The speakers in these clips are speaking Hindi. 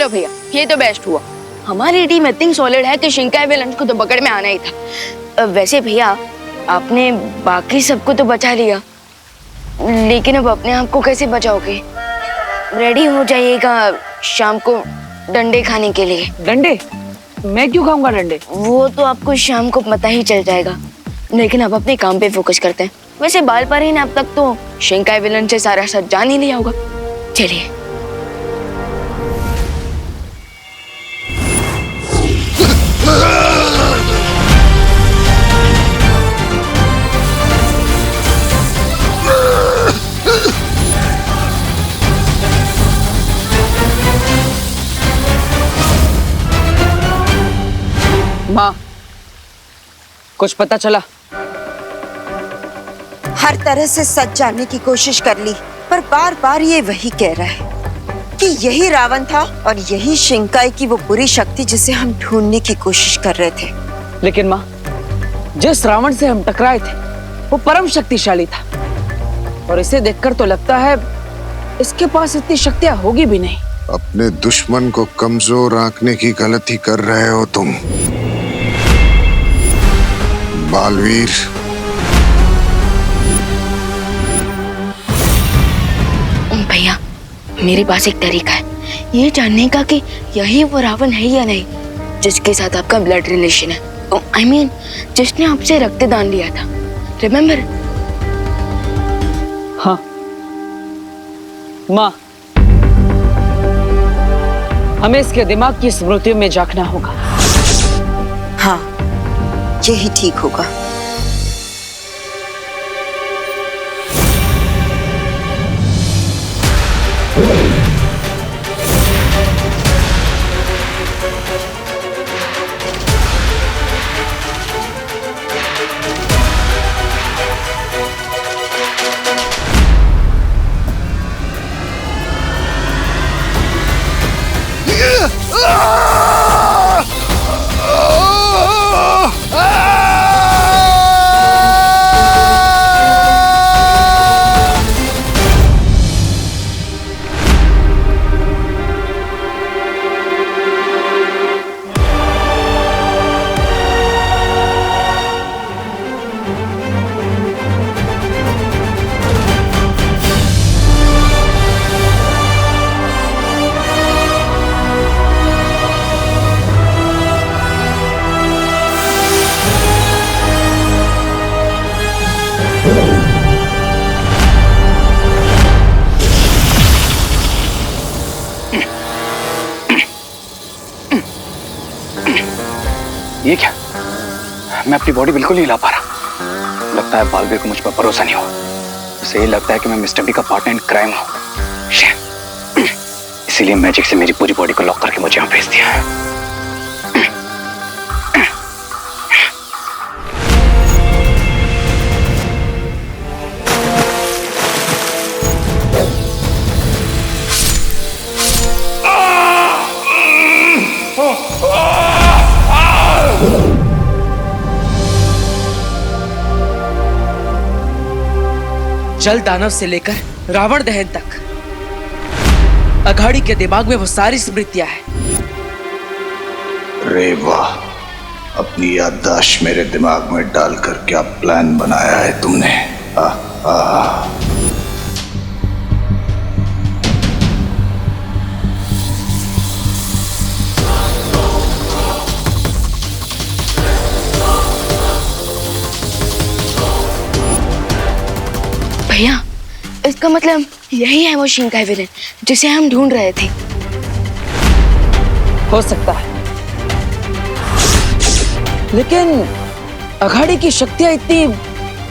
चलो भैया, ये तो बेस्ट हुआ। हमारी टीम इतनी सॉलिड है कि शिंकाई विलन को तो पकड़ में आना ही था। वैसे भैया, आपने बाकी सबको तो बचा लिया, लेकिन अब अपने आप को कैसे बचाओगे? रेडी हो जाइएगा शाम को डंडे खाने के लिए। डंडे? मैं क्यों खाऊंगा डंडे? वो तो आपको शाम को पता ही चल जाएगा, लेकिन अब अपने काम पे फोकस करते हैं। वैसे बाल पर ही ने अब तक तो शिंकाई विलन से सारा सच जान ही लिया होगा। चलिए। माँ, कुछ पता चला? हर तरह से सच जानने की कोशिश कर ली, पर बार बार ये वही कह रहा है कि यही रावण था और यही शिंकाई की वो बुरी शक्ति जिसे हम ढूंढने की कोशिश कर रहे थे। लेकिन माँ, जिस रावण से हम टकराए थे वो परम शक्तिशाली था, और इसे देखकर तो लगता है इसके पास इतनी शक्तियां होगी भी नहीं। अपने दुश्मन को कमजोर आंकने की गलती कर रहे हो तुम बालवीर। भैया, मेरे पास एक तरीका है ये जानने का कि यही वो रावण है या नहीं जिसके साथ आपका ब्लड रिलेशन है। I mean, जिसने आपसे रक्तदान लिया था, रिमेम्बर? हाँ माँ, हमें इसके दिमाग की स्मृतियों में झांकना होगा। हाँ, यही ठीक होगा। ये क्या? मैं अपनी बॉडी बिल्कुल नहीं हिला पा रहा। लगता है बालवीर को मुझ पर भरोसा नहीं हो। उसे ये लगता है कि मैं मिस्टर बी का पार्टनर इन क्राइम हूं। इसीलिए मैजिक से मेरी पूरी बॉडी को लॉक करके मुझे यहाँ भेज दिया है। जल दानव से लेकर रावण दहन तक अघाड़ी के दिमाग में वो सारी स्मृतियां हैं। रे वाह, अपनी याददाश्त मेरे दिमाग में डालकर क्या प्लान बनाया है तुमने। भैया, इसका मतलब यही है वो शिंकाई विलन जिसे हम ढूंढ रहे थे। हो सकता है, लेकिन अघाड़ी की शक्तियां इतनी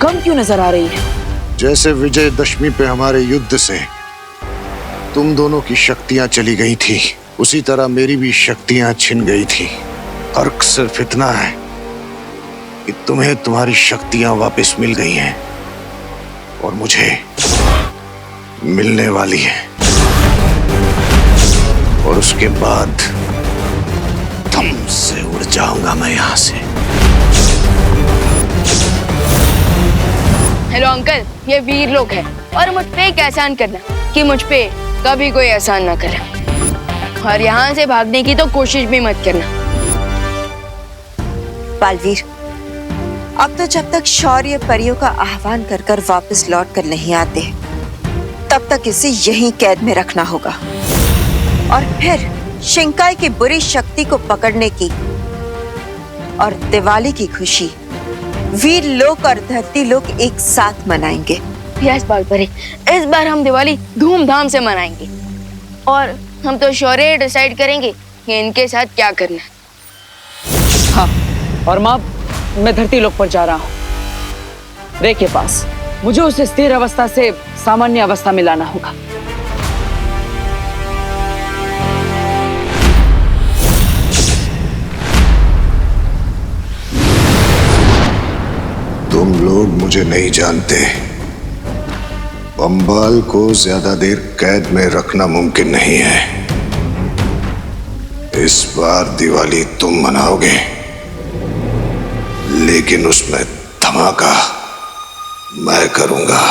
कम क्यों नजर आ रही है? जैसे विजयदशमी पे हमारे युद्ध से तुम दोनों की शक्तियां चली गई थी, उसी तरह मेरी भी शक्तियां छिन गई थी। फर्क सिर्फ इतना है कि तुम्हें तुम्हारी शक्तियां वापस मिल गई हैं और मुझे मिलने वाली है, और उसके बाद दम से उड़ जाऊंगा मैं यहाँ से। हेलो अंकल, ये वीर लोग हैं और मुझ पे एक एहसान करना कि मुझ पे कभी कोई एहसान ना करे। और यहाँ से भागने की तो कोशिश भी मत करना। बालवीर, अब तो जब तक शौर्य परियों का आह्वान कर कर वापस लौट कर नहीं आते, तब तक इसे यहीं कैद में रखना होगा। और फिर शिंकाई की बुरी शक्ति को पकड़ने की और दिवाली की खुशी वीर लोक और धरती लोक एक साथ मनाएंगे। यस बालपरी, इस बार हम दिवाली धूमधाम से मनाएंगे और हम तो शौर्य डिसाइड करेंगे कि इनके साथ क्या करना है। हाँ, और माँ, मैं धरती लोक पर जा रहा हूँ, रे के पास। मुझे उसे स्थिर अवस्था से सामान्य अवस्था में लाना होगा। तुम लोग मुझे नहीं जानते। बम्बाल को ज्यादा देर कैद में रखना मुमकिन नहीं है। इस बार दिवाली तुम मनाओगे, लेकिन उसमें धमाका मैं करूंगा।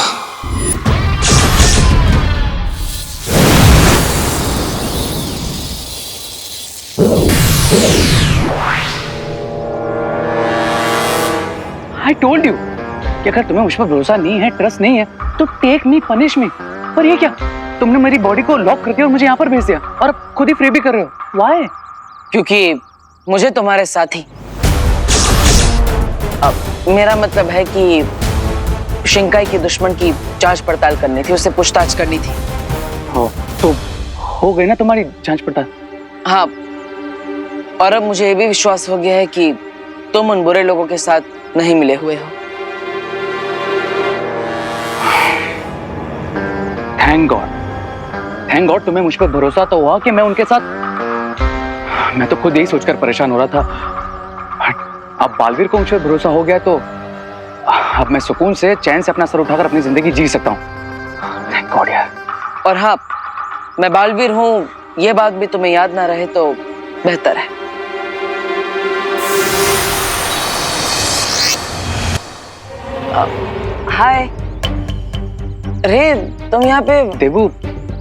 I told you कि अगर तुम्हें मुझ पर भरोसा नहीं है, ट्रस्ट नहीं है, तो टेक मी, पनिश मी। पर ये क्या, तुमने मेरी बॉडी को लॉक कर दिया और मुझे यहाँ पर भेज दिया और अब खुद ही फ्री भी कर रहे हो। Why? क्योंकि मुझे तुम्हारे साथ ही, अब मेरा मतलब है कि शिंकाई के दुश्मन की जांच पड़ताल करनी थी, उससे पूछताछ करनी थी। हो तो हो गई ना तुम्हारी जांच पड़ताल? हाँ, और अब मुझे ये भी विश्वास हो गया है कि तुम उन बुरे लोगों के साथ नहीं मिले हुए हो। थैंक गॉड तुम्हें मुझ पर भरोसा तो हुआ कि मैं उनके साथ। मैं तो खुद यही सोचकर परेशान हो रहा था। अब बालवीर को मुझ पर भरोसा हो गया तो अब मैं सुकून से, चैन से अपना सर उठाकर अपनी जिंदगी जी सकता हूँ। थैंक गॉड यार। और हाँ, मैं बालवीर हूँ, ये बात भी तुम्हें याद ना रहे तो बेहतर है। हाय रे, तुम यहाँ पे? देबू,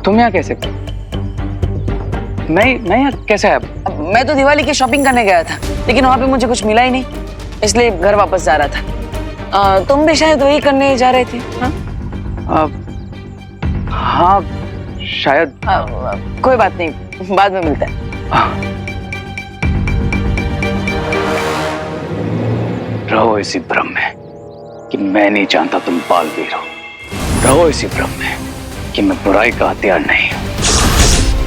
तुम यहाँ कैसे? मैं यहाँ कैसे आया? मैं तो दिवाली की शॉपिंग करने गया था, लेकिन वहाँ पे मुझे कुछ मिला ही नहीं, इसलिए घर वापस जा रहा था। तुम भी शायद वही करने जा रहे थे? हाँ, हाँ शायद। कोई बात नहीं, बाद में मिलते हैं। रहो इसी भ्रम में कि मैं नहीं जानता तुम बालवीर हो। रहो इसी भ्रम में कि मैं बुराई का हथियार नहीं हूं।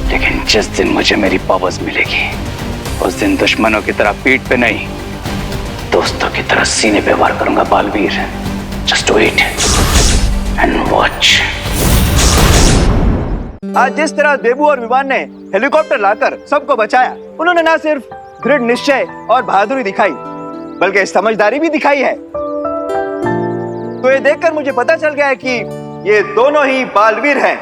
लेकिन जिस दिन मुझे मेरी पावर्स मिलेगी, उस दिन दुश्मनों की तरह पीठ पे नहीं, दोस्तों की तरह सीने पे वार करूंगा Baalveer. Just wait and watch. आज जिस तरह देबू और विमान ने हेलीकॉप्टर लाकर सबको बचाया, उन्होंने ना सिर्फ दृढ़ निश्चय और बहादुरी दिखाई, बल्कि समझदारी भी दिखाई है। तो ये देखकर मुझे पता चल गया है कि ये दोनों ही बालवीर हैं।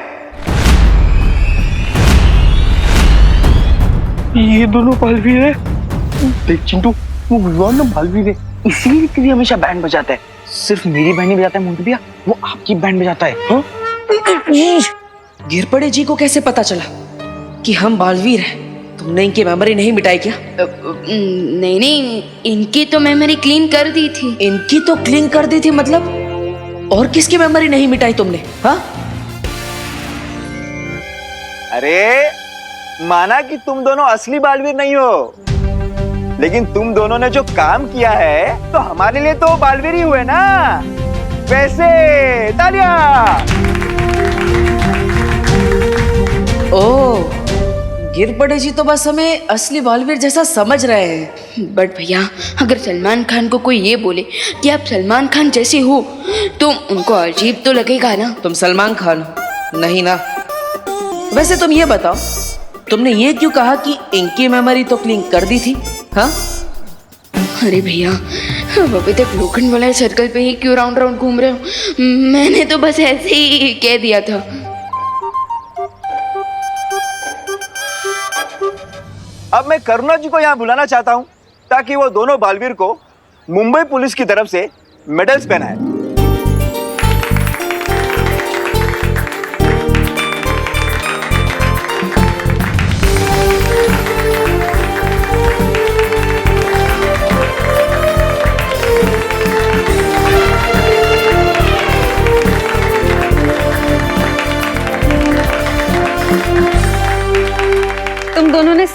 ये दोनों बालवीर है? देख चिंटू, वो विमान ना बालवीर है, इसीलिए तेरी हमेशा बैंड बजाता है। सिर्फ मेरी बैंड नहीं बजाता है मोंटू भैया, वो आपकी बैंड बजाता है। हाँ? गिरपड़े जी को कैसे पता चला कि हम बालवीर हैं? तुमने इनकी मेमोरी नहीं मिटाई क्या? नहीं, इनकी तो मेमोरी क्लीन कर दी थी। इनकी तो क्लीन कर दी थी मतलब? और किसकी मेमोरी नहीं मिटाई तुमने? हाँ? अरे माना कि तुम दोनों असली बालवीर नहीं हो, लेकिन तुम दोनों ने जो काम किया है तो हमारे लिए तो बालवीर ही हुए ना। वैसे तालियां। ओह, गिरपड़े जी तो बस हमें असली बालवीर जैसा समझ रहे हैं। बट भैया, अगर सलमान खान को कोई ये बोले कि आप सलमान खान जैसे हो, तो उनको अजीब तो लगेगा ना। तुम सलमान खान हो? नहीं ना। वैसे तुम ये बताओ, तुमने ये क्यों कहा कि इनकी मेमोरी तो क्लीन कर दी थी? हाँ? अरे भैया, अब अभी तक लोखंड वाले सर्कल पे ही क्यों राउंड राउंड घूम रहे हो? मैंने तो बस ऐसे ही कह दिया था। अब मैं करुणा जी को यहाँ बुलाना चाहता हूँ ताकि वो दोनों बालवीर को मुंबई पुलिस की तरफ से मेडल्स पहनाए।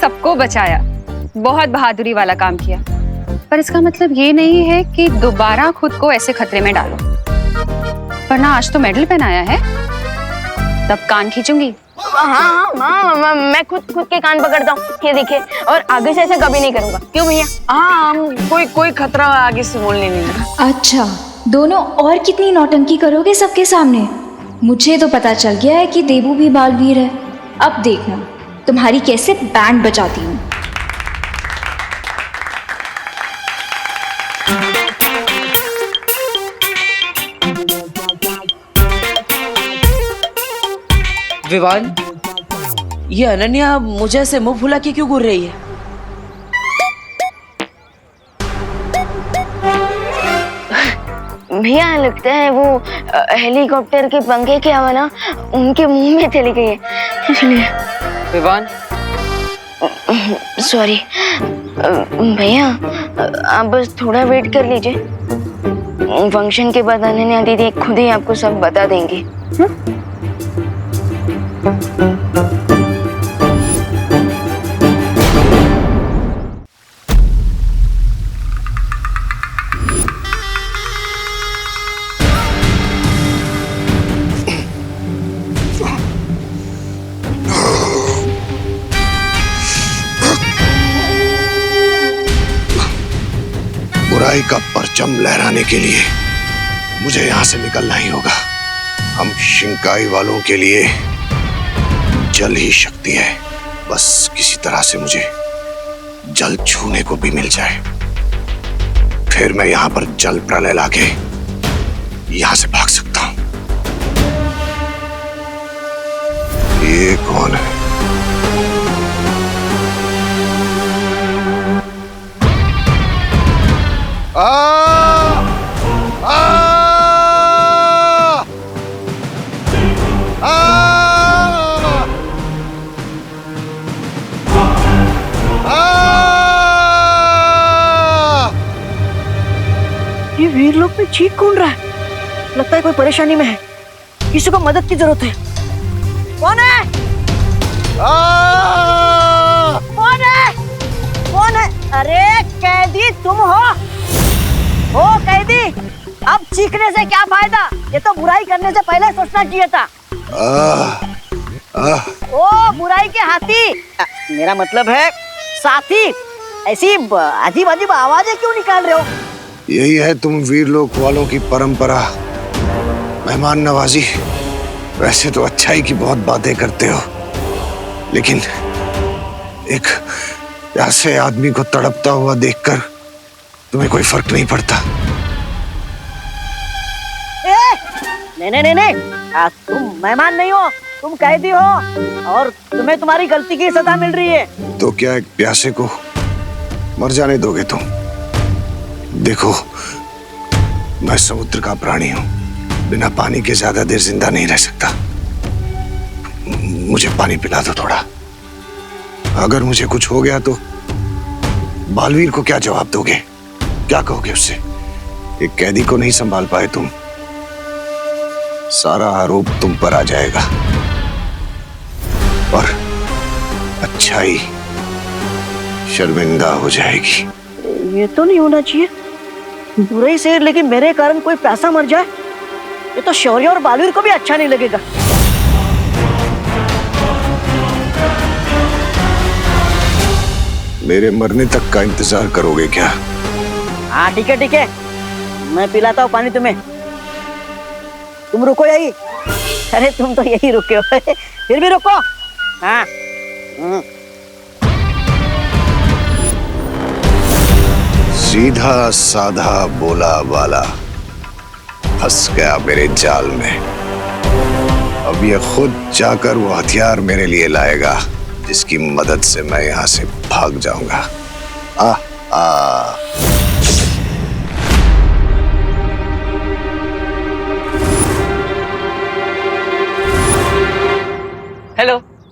सबको बचाया, बहुत बहादुरी वाला काम किया। पर इसका मतलब ये नहीं है कि दोबारा खुद को ऐसे खतरे में डालो, वरना आज तो मेडल पहनाया है, तब कान खींचूंगी। हाँ माँ, मैं खुद के कान पकड़ता हूँ, ये देखिए, और आगे से ऐसा कभी नहीं करूँगा। क्यों भैया? हाँ, हम कोई खतरा आगे से बोलने नहीं। अच्छा, दोनों और कितनी नौटंकी करोगे सबके सामने? मुझे तो पता चल गया है कि देबू भी बालवीर है। अब देखना तुम्हारी कैसे बैंड बजाती हूँ। विवान, ये अनन्या मुझे ऐसे मुंह फुला के क्यों घूर रही है? भैया लगता है वो हेलीकॉप्टर के पंखे की हवा ना उनके मुंह में चली गई है, इसलिए। विवान, सॉरी भैया, आप बस थोड़ा वेट कर लीजिए। फंक्शन के बाद अनन्या दीदी खुद ही आपको सब बता देंगी। बुराई का परचम लहराने के लिए मुझे यहाँ से निकलना ही होगा। हम शिंकाई वालों के लिए जल ही शक्ति है। बस किसी तरह से मुझे जल छूने को भी मिल जाए, फिर मैं यहाँ पर जल प्रलय लाके यहाँ से भाग सकता हूँ। ये कौन है? आ! आ! आ! ये वीर लोग में चीख कौन रहा है? लगता है कोई परेशानी में है, किसी को मदद की जरूरत है। कौन है? कौन है? कौन है? अरे कैदी तुम हो? ओ कैदी, अब चीखने से क्या फायदा? ये तो बुराई करने से पहले सोचना चाहिए था। ओ बुराई के हाथी, मेरा मतलब है साथी, ऐसी अजीब अजीब आवाजें क्यों निकाल रहे हो? यही है तुम वीरलोक वालों की परंपरा, मेहमान नवाजी। वैसे तो अच्छाई की बहुत बातें करते हो, लेकिन एक ऐसे आदमी को तड़पता हुआ देखकर तुम्हें कोई फर्क नहीं पड़ता। नहीं, तुम मेहमान नहीं हो, तुम कैदी हो और तुम्हें तुम्हारी गलती की सजा मिल रही है। तो क्या एक प्यासे को मर जाने दोगे तुम? देखो, मैं समुद्र का प्राणी हूं, बिना पानी के ज्यादा देर जिंदा नहीं रह सकता। मुझे पानी पिला दो थोड़ा। अगर मुझे कुछ हो गया तो बालवीर को क्या जवाब दोगे? क्या कहोगे उससे? एक कैदी को नहीं संभाल पाए तुम, सारा आरोप तुम पर आ जाएगा और अच्छाई शर्मिंदा हो जाएगी। ये तो नहीं होना चाहिए, बुराई से लेकिन मेरे कारण कोई प्यासा मर जाए, ये तो शौर्य और बालवीर को भी अच्छा नहीं लगेगा। मेरे मरने तक का इंतजार करोगे क्या? हाँ ठीक है, मैं पिलाता हूँ पानी तुम्हें, तुम रुको यही। अरे तुम तो यही रुके हो, फिर भी रुको। हाँ सीधा साधा बोला वाला फंस गया मेरे जाल में। अब ये खुद जाकर वो हथियार मेरे लिए लाएगा जिसकी मदद से मैं यहां से भाग जाऊंगा।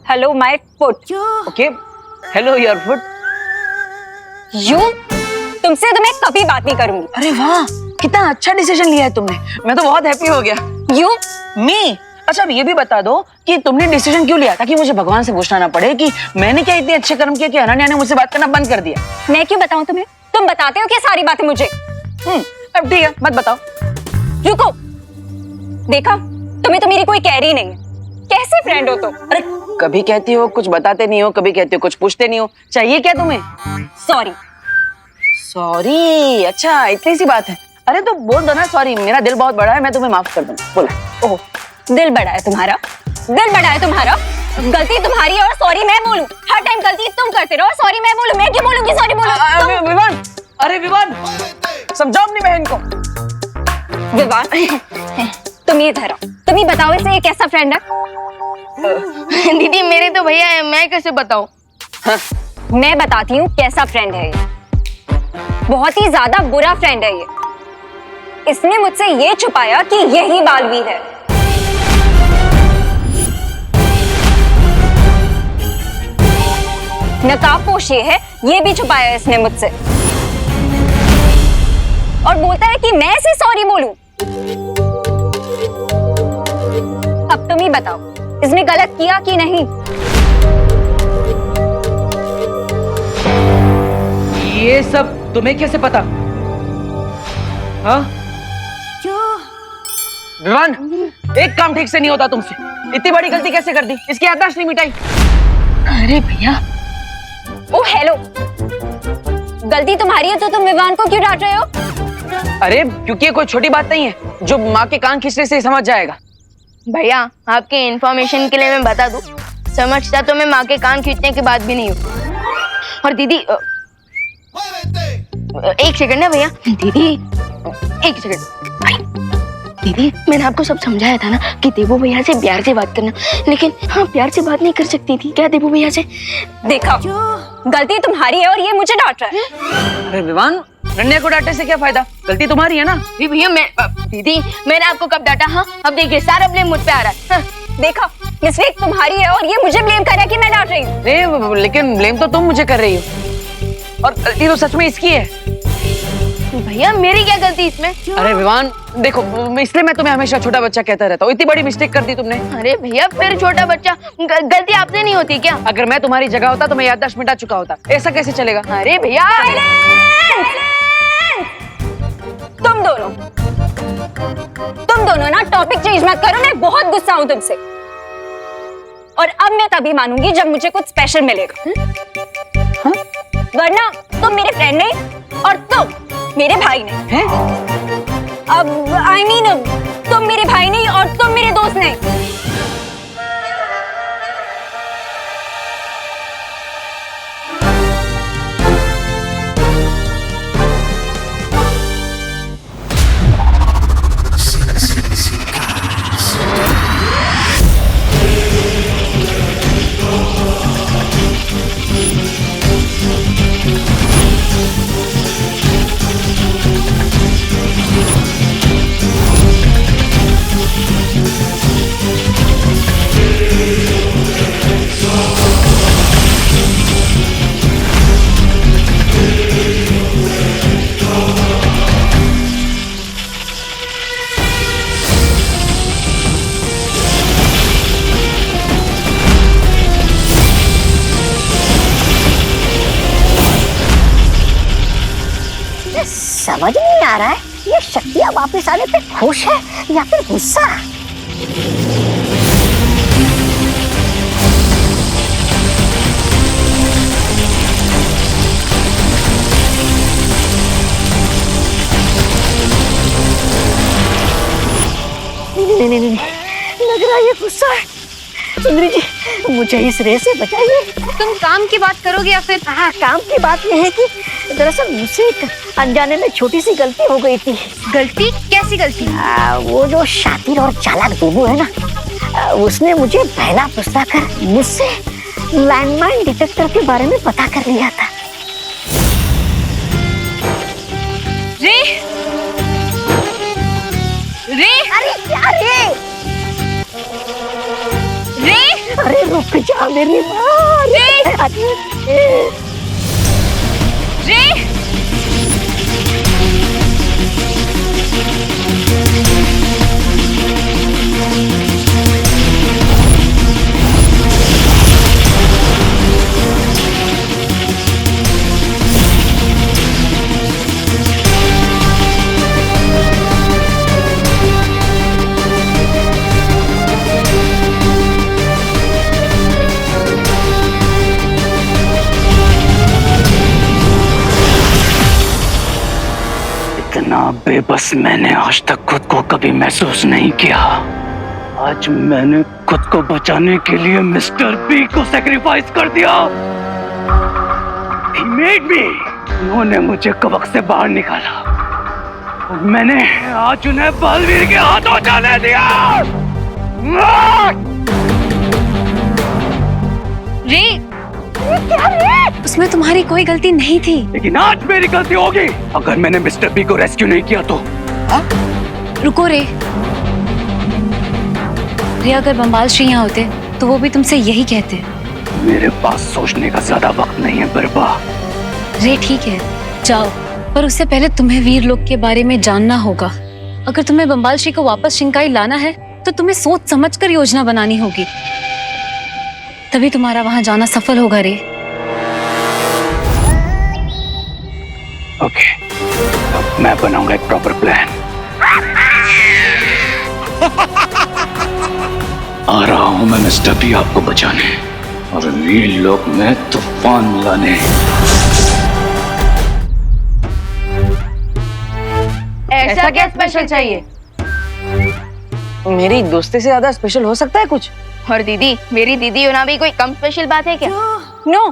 Hello my foot. Okay, hello your foot. यूं तुमसे तो मैं कभी बात नहीं करूंगी। अरे वाह, कितना अच्छा डिसीजन लिया है तुमने, मैं तो बहुत हैप्पी हो गया। यूं मी अच्छा अब ये भी बता दो कि तुमने डिसीजन क्यों लिया, ताकि मुझे भगवान से पूछना ना पड़े कि मैंने क्या इतने अच्छे कर्म किए कि अनन्या ने मुझसे बात करना बंद कर दिया। मैं क्यों बताऊं तुम्हें? तुम बताते हो क्या सारी बातें मुझे? अब ठीक है, मत बताओ। रुको, देखा, तुम्हें तो मेरी कोई कैरी नहीं है। कैसे फ्रेंड हो तुम? अरे कभी कहती हो कुछ बताते नहीं हो, कभी कहती हो कुछ पूछते नहीं हो, चाहिए क्या तुम्हें? सॉरी। सॉरी? अच्छा इतनी सी बात है। अरे तो बोल दो ना सॉरी, मेरा दिल बहुत बड़ा है, मैं तुम्हें माफ कर दूंगा। बोला। ओह, दिल बड़ा है तुम्हारा? दिल बड़ा है तुम्हारा? गलती तुम्हारी है और सॉरी मैं बोलूं? हर टाइम गलती तुम करते रहो, सॉरी मैं बोलूं? मैं क्यों बोलूंगी सॉरी बोलूं? विवान, अरे विवान, समझाओ अपनी बहन को। विवान, तुम ये ठहराओ, तुम ही बताओ इसे ये कैसा फ्रेंड है? दीदी मेरे तो भैया है, मैं कैसे बताऊं? हाँ, मैं बताती हूँ कैसा फ्रेंड है ये। बहुत ही ज्यादा बुरा फ्रेंड है ये। इसने मुझसे ये छुपाया कि यही बालवीर है। नकाबपोश ये है, ये भी छुपाया इसने मुझसे। और बोलता है कि मैं इसे सॉरी बोलूं। अब तुम ही बताओ, इसने गलत किया कि नहीं? ये सब तुम्हें कैसे पता? हाँ? विवान, एक काम ठीक से नहीं होता तुमसे। इतनी बड़ी गलती कैसे कर दी? इसकी याददाश्त नहीं मिटाई। अरे भैया, ओ हेलो, गलती तुम्हारी है तो तुम विवान को क्यों डांट रहे हो? अरे क्योंकि ये कोई छोटी बात नहीं है जो माँ के कान खींचने से ही समझ जाएगा। भैया आपके इन्फॉर्मेशन के लिए मैं बता दूं, समझता तो मैं माँ के कान खींचने की बात भी नहीं हूँ। और दीदी एक सेकंड ना भैया, दीदी एक सेकंड। दीदी मैंने आपको सब समझाया था ना कि देवू भैया से प्यार से बात करना, लेकिन हाँ प्यार से बात नहीं कर सकती थी क्या देवू भैया से? देखा, गलती तुम्हारी है और ये मुझे डांट रहा है। अरे विवान, नन्या को डांटने से क्या फायदा? गलती तुम्हारी है ना। भैया मैं दीदी मैंने आपको कब डांटा? हाँ अब देखिए सारा ब्लेम मुझ पे आ रहा है। हाँ। देखा, मिस्टेक तुम्हारी है और ये मुझे ब्लेम कर रहा है कि मैं डांट रही हूँ। लेकिन ब्लेम तो तुम मुझे कर रही हो और गलती तो सच में इसकी है। भैया मेरी क्या गलती इसमें? अरे विवान देखो, इसलिए मैं तुम्हें हमेशा छोटा बच्चा कहता रहता हूँ। इतनी बड़ी मिस्टेक कर दी तुमने। अरे भैया फिर छोटा बच्चा, गलती आपसे नहीं होती क्या? अगर मैं तुम्हारी जगह होता तो मैं याददाश्त मिटा चुका होता। ऐसा कैसे चलेगा? अरे भैया तुम दोनों ना टॉपिक चेंज मत करो, मैं बहुत गुस्सा हूँ तुमसे। और अब मैं तभी मानूंगी जब मुझे कुछ स्पेशल मिलेगा। हाँ? वरना तुम मेरे फ्रेंड नहीं और तुम मेरे भाई नहीं हैं? अब आई मीन तुम मेरे भाई नहीं और तुम मेरे दोस्त नहीं। समझ नहीं आ रहा है, ये शक्तियाँ वापस आने पे खुश है या फिर गुस्सा? नहीं, लग रहा है ये गुस्सा है। सुंदरी जी, मुझे इस रेस से बचाइए। तुम काम की बात करोगे या फिर? हाँ, काम की बात यह है कि दरअसल मुझसे एक अनजाने में छोटी सी गलती हो गई थी। गलती? कैसी गलती? वो जो शातिर और चालाक देवू है ना, उसने मुझे पहला पुस्तक मुझसे लैंडमाइन डिटेक्टर के बारे में पता कर लिया था। रे रे अरे क्या रे? रे अरे रुक जा मेरी माँ। रे रे बेबस मैंने आज तक खुद को कभी महसूस नहीं किया। आज मैंने खुद को बचाने के लिए मिस्टर बी को सैक्रिफाइस कर दिया। He made me। उन्होंने मुझे कवक से बाहर निकाला और मैंने आज उन्हें बालवीर के हाथों जाने दिया। रे, क्या रे? उसमें तुम्हारी कोई गलती नहीं थी। लेकिन आज मेरी गलती होगी अगर मैंने मिस्टर बी को रेस्क्यू नहीं किया तो। रुको रे, अगर बम्बाल श्री यहाँ होते तो वो भी तुमसे यही कहते। मेरे पास सोचने का ज्यादा वक्त नहीं है बरबा। रे ठीक है, जाओ, पर उससे पहले तुम्हें वीर लोक के बारे में जानना होगा। अगर तुम्हें बम्बाल श्री को वापस शिंकाई लाना है तो तुम्हें सोच समझकर योजना बनानी होगी, तभी तुम्हारा वहां जाना सफल होगा रे। ओके, अब मैं बनाऊंगा एक प्रॉपर प्लान। आ रहा हूं मैं मिस्टर बी आपको बचाने और वीर लोक में तूफान लाने। ऐसा क्या स्पेशल चाहिए? मेरी दोस्ती से ज्यादा स्पेशल हो सकता है कुछ? और दीदी, मेरी दीदी होना भी कोई कम स्पेशल बात है क्या? नो,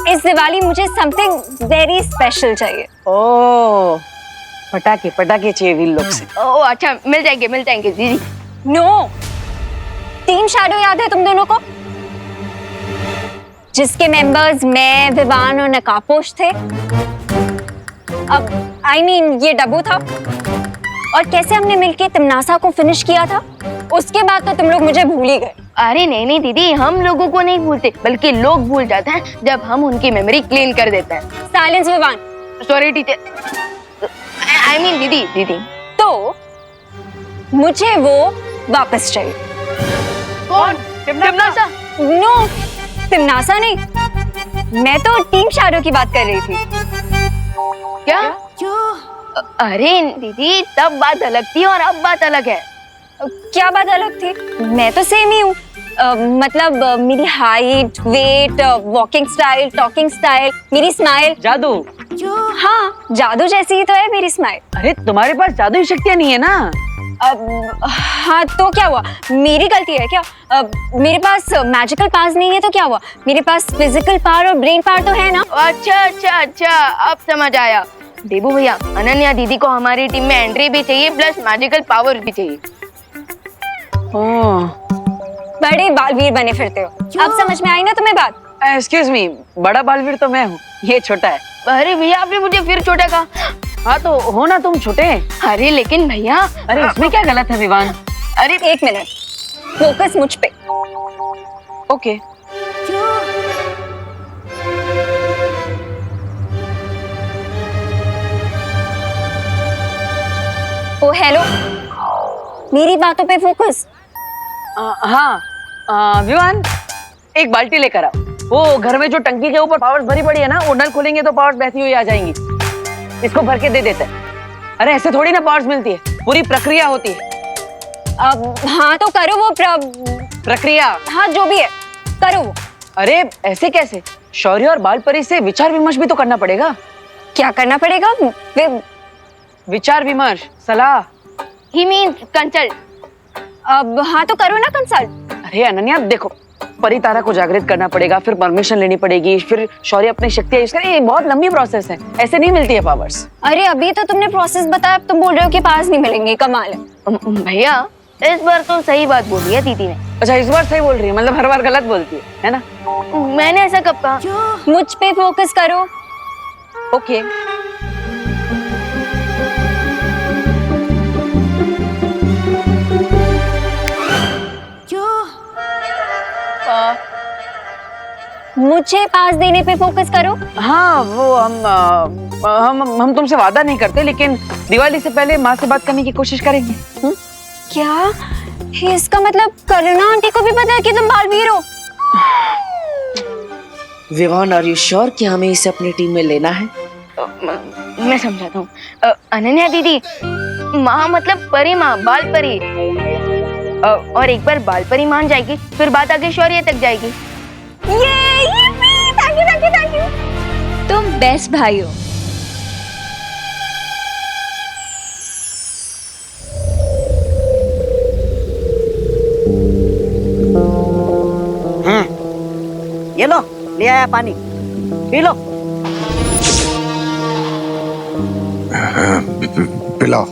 इस दिवाली मुझे समथिंग वेरी स्पेशल चाहिए। ओ, पटाखे पटाखे चाहिए वीर लोक से। ओ अच्छा, मिल जाएंगे दीदी। नो, टीम शैडो याद है तुम दोनों को, जिसके मेंबर्स मैं, विवान और नकापोश थे। अब I mean, ये डब्बू था और कैसे हमने मिलके तिमनासा को फिनिश किया था, उसके बाद तो तुम लोग मुझे भूल ही गए। अरे नहीं दीदी, हम लोगों को नहीं भूलते, बल्कि लोग भूल जाते हैं जब हम उनकी मेमोरी क्लीन कर देते हैं। Silence Vivaan. Sorry teacher, I mean दीदी। तो मुझे वो वापस चाहिए। कौन? तिमनासा? नो, तिमनासा नहीं, मैं तो टीम शैडो की बात कर रही थी। क्या? अरे दीदी, तब बात अलग थी और अब बात अलग है। क्या बात अलग थी? मैं तो सेम ही हूँ। मतलब मेरी height, weight, walking style, talking style, मेरी स्माइल। जादू? हाँ, जादू जैसी ही तो है मेरी स्माइल। अरे तुम्हारे पास जादुई शक्तियाँ नहीं है ना? हाँ तो क्या हुआ, मेरी गलती है क्या? मेरे पास मैजिकल पावर्स नहीं है तो क्या हुआ, मेरे पास फिजिकल पावर और ब्रेन पावर तो है ना। अच्छा, अब समझ आया। देबू भैया, अनन्या दीदी को हमारी टीम में एंट्री भी चाहिए प्लस मैजिकल पावर भी चाहिए। बड़े बालवीर बने फिरते हो, अब समझ में आई ना तुम्हें बात? एक्सक्यूज मी, बड़ा बालवीर तो मैं हूँ, ये छोटा है। अरे भैया, आपने मुझे फिर छोटा कहा। हाँ तो हो ना तुम छोटे। अरे लेकिन भैया। अरे इसमें क्या गलत है विवान? अरे एक मिनट, फोकस मुझ पे। ओके। ओ हेलो, मेरी बातों पे फोकस। हाँ विवान, एक बाल्टी लेकर आओ। वो घर में जो टंकी के ऊपर पावर्स भरी पड़ी है ना, वो नल खोलेंगे तो पावर्स बहती हुई आ जाएंगी। इसको भर के दे देते हैं। अरे ऐसे थोड़ी ना पावर्स मिलती है, पूरी प्रक्रिया होती है। अब हाँ तो करो वो प्रक्रिया। हाँ जो भी है करो वो। अरे ऐसे कैसे? शौर्य और बाल परी से विचार विमर्श भी तो करना पड़ेगा। क्या करना पड़ेगा? विचार विमर्श, सलाह। ही मीन्स कंसल्ट। अब हाँ तो करो ना कंसल्ट। अरे अनन्या देखो, परी तारा को जागृत करना पड़ेगा, फिर परमिशन लेनी पड़ेगी, फिर शौर्य अपनी शक्तियां यूज करे। ये बहुत लंबी प्रोसेस है, ऐसे नहीं मिलती है पावर्स। अरे अभी तो तुमने प्रोसेस बताया, अब तुम बोल रहे हो कि पावर्स नहीं मिलेंगे। कमाल है। भैया, इस बार तो सही बात बोली है दीदी ने। अच्छा इस बार सही बोल रही है, मतलब हर बार गलत बोलती है ना? मैंने ऐसा कब कहा? मुझ पे फोकस करो। ओके। मुझे पास देने पे फोकस करो। हाँ वो हम तुमसे वादा नहीं करते, लेकिन दिवाली से पहले माँ से बात करने की कोशिश करेंगे। क्या? इसका मतलब करुणा आंटी को भी पता है कि तुम बालवीर हो? विवान, आर यू श्योर कि हमें इसे अपनी टीम में लेना है? मैं समझाता हूँ। अनन्या दीदी, माँ मतलब परी माँ, बाल परी। और एक बार बाल परी मान जाएगी, फिर बात आगे शौर्य तक जाएगी। Thank you. तुम बेस्ट भाई हो। ये लो, ले आया पानी, पी लो। पिलाओ।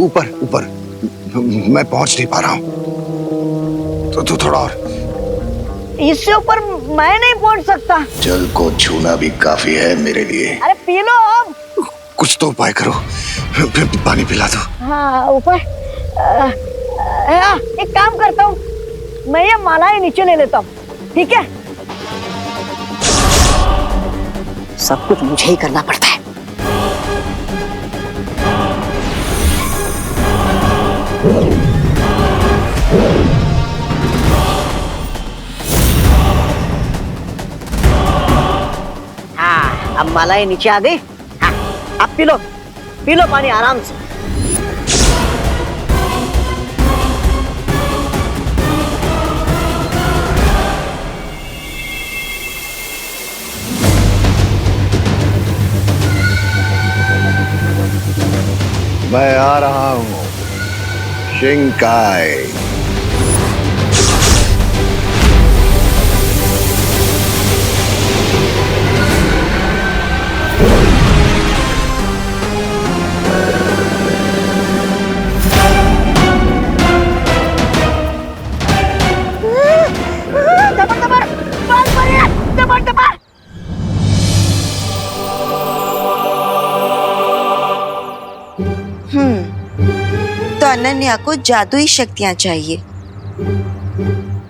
ऊपर ऊपर, मैं पहुंच नहीं पा रहा हूँ। तो थोड़ा और। इससे ऊपर मैं नहीं पहुंच सकता। जल को छूना भी काफी है मेरे लिए। अरे पी लो अब। कुछ तो उपाय करो, पानी पिला दो। हाँ ऊपर। एक काम करता हूँ, मैं ये मालाएं नीचे ले लेता हूँ, ठीक है? सब कुछ मुझे ही करना पड़ता है। हाँ, अब मालाएं नीचे आ गई। हाँ, अब पी लो पानी आराम से। मैं आ रहा हूँ, शिंकाई। तो अनन्या को जादुई शक्तियां चाहिए,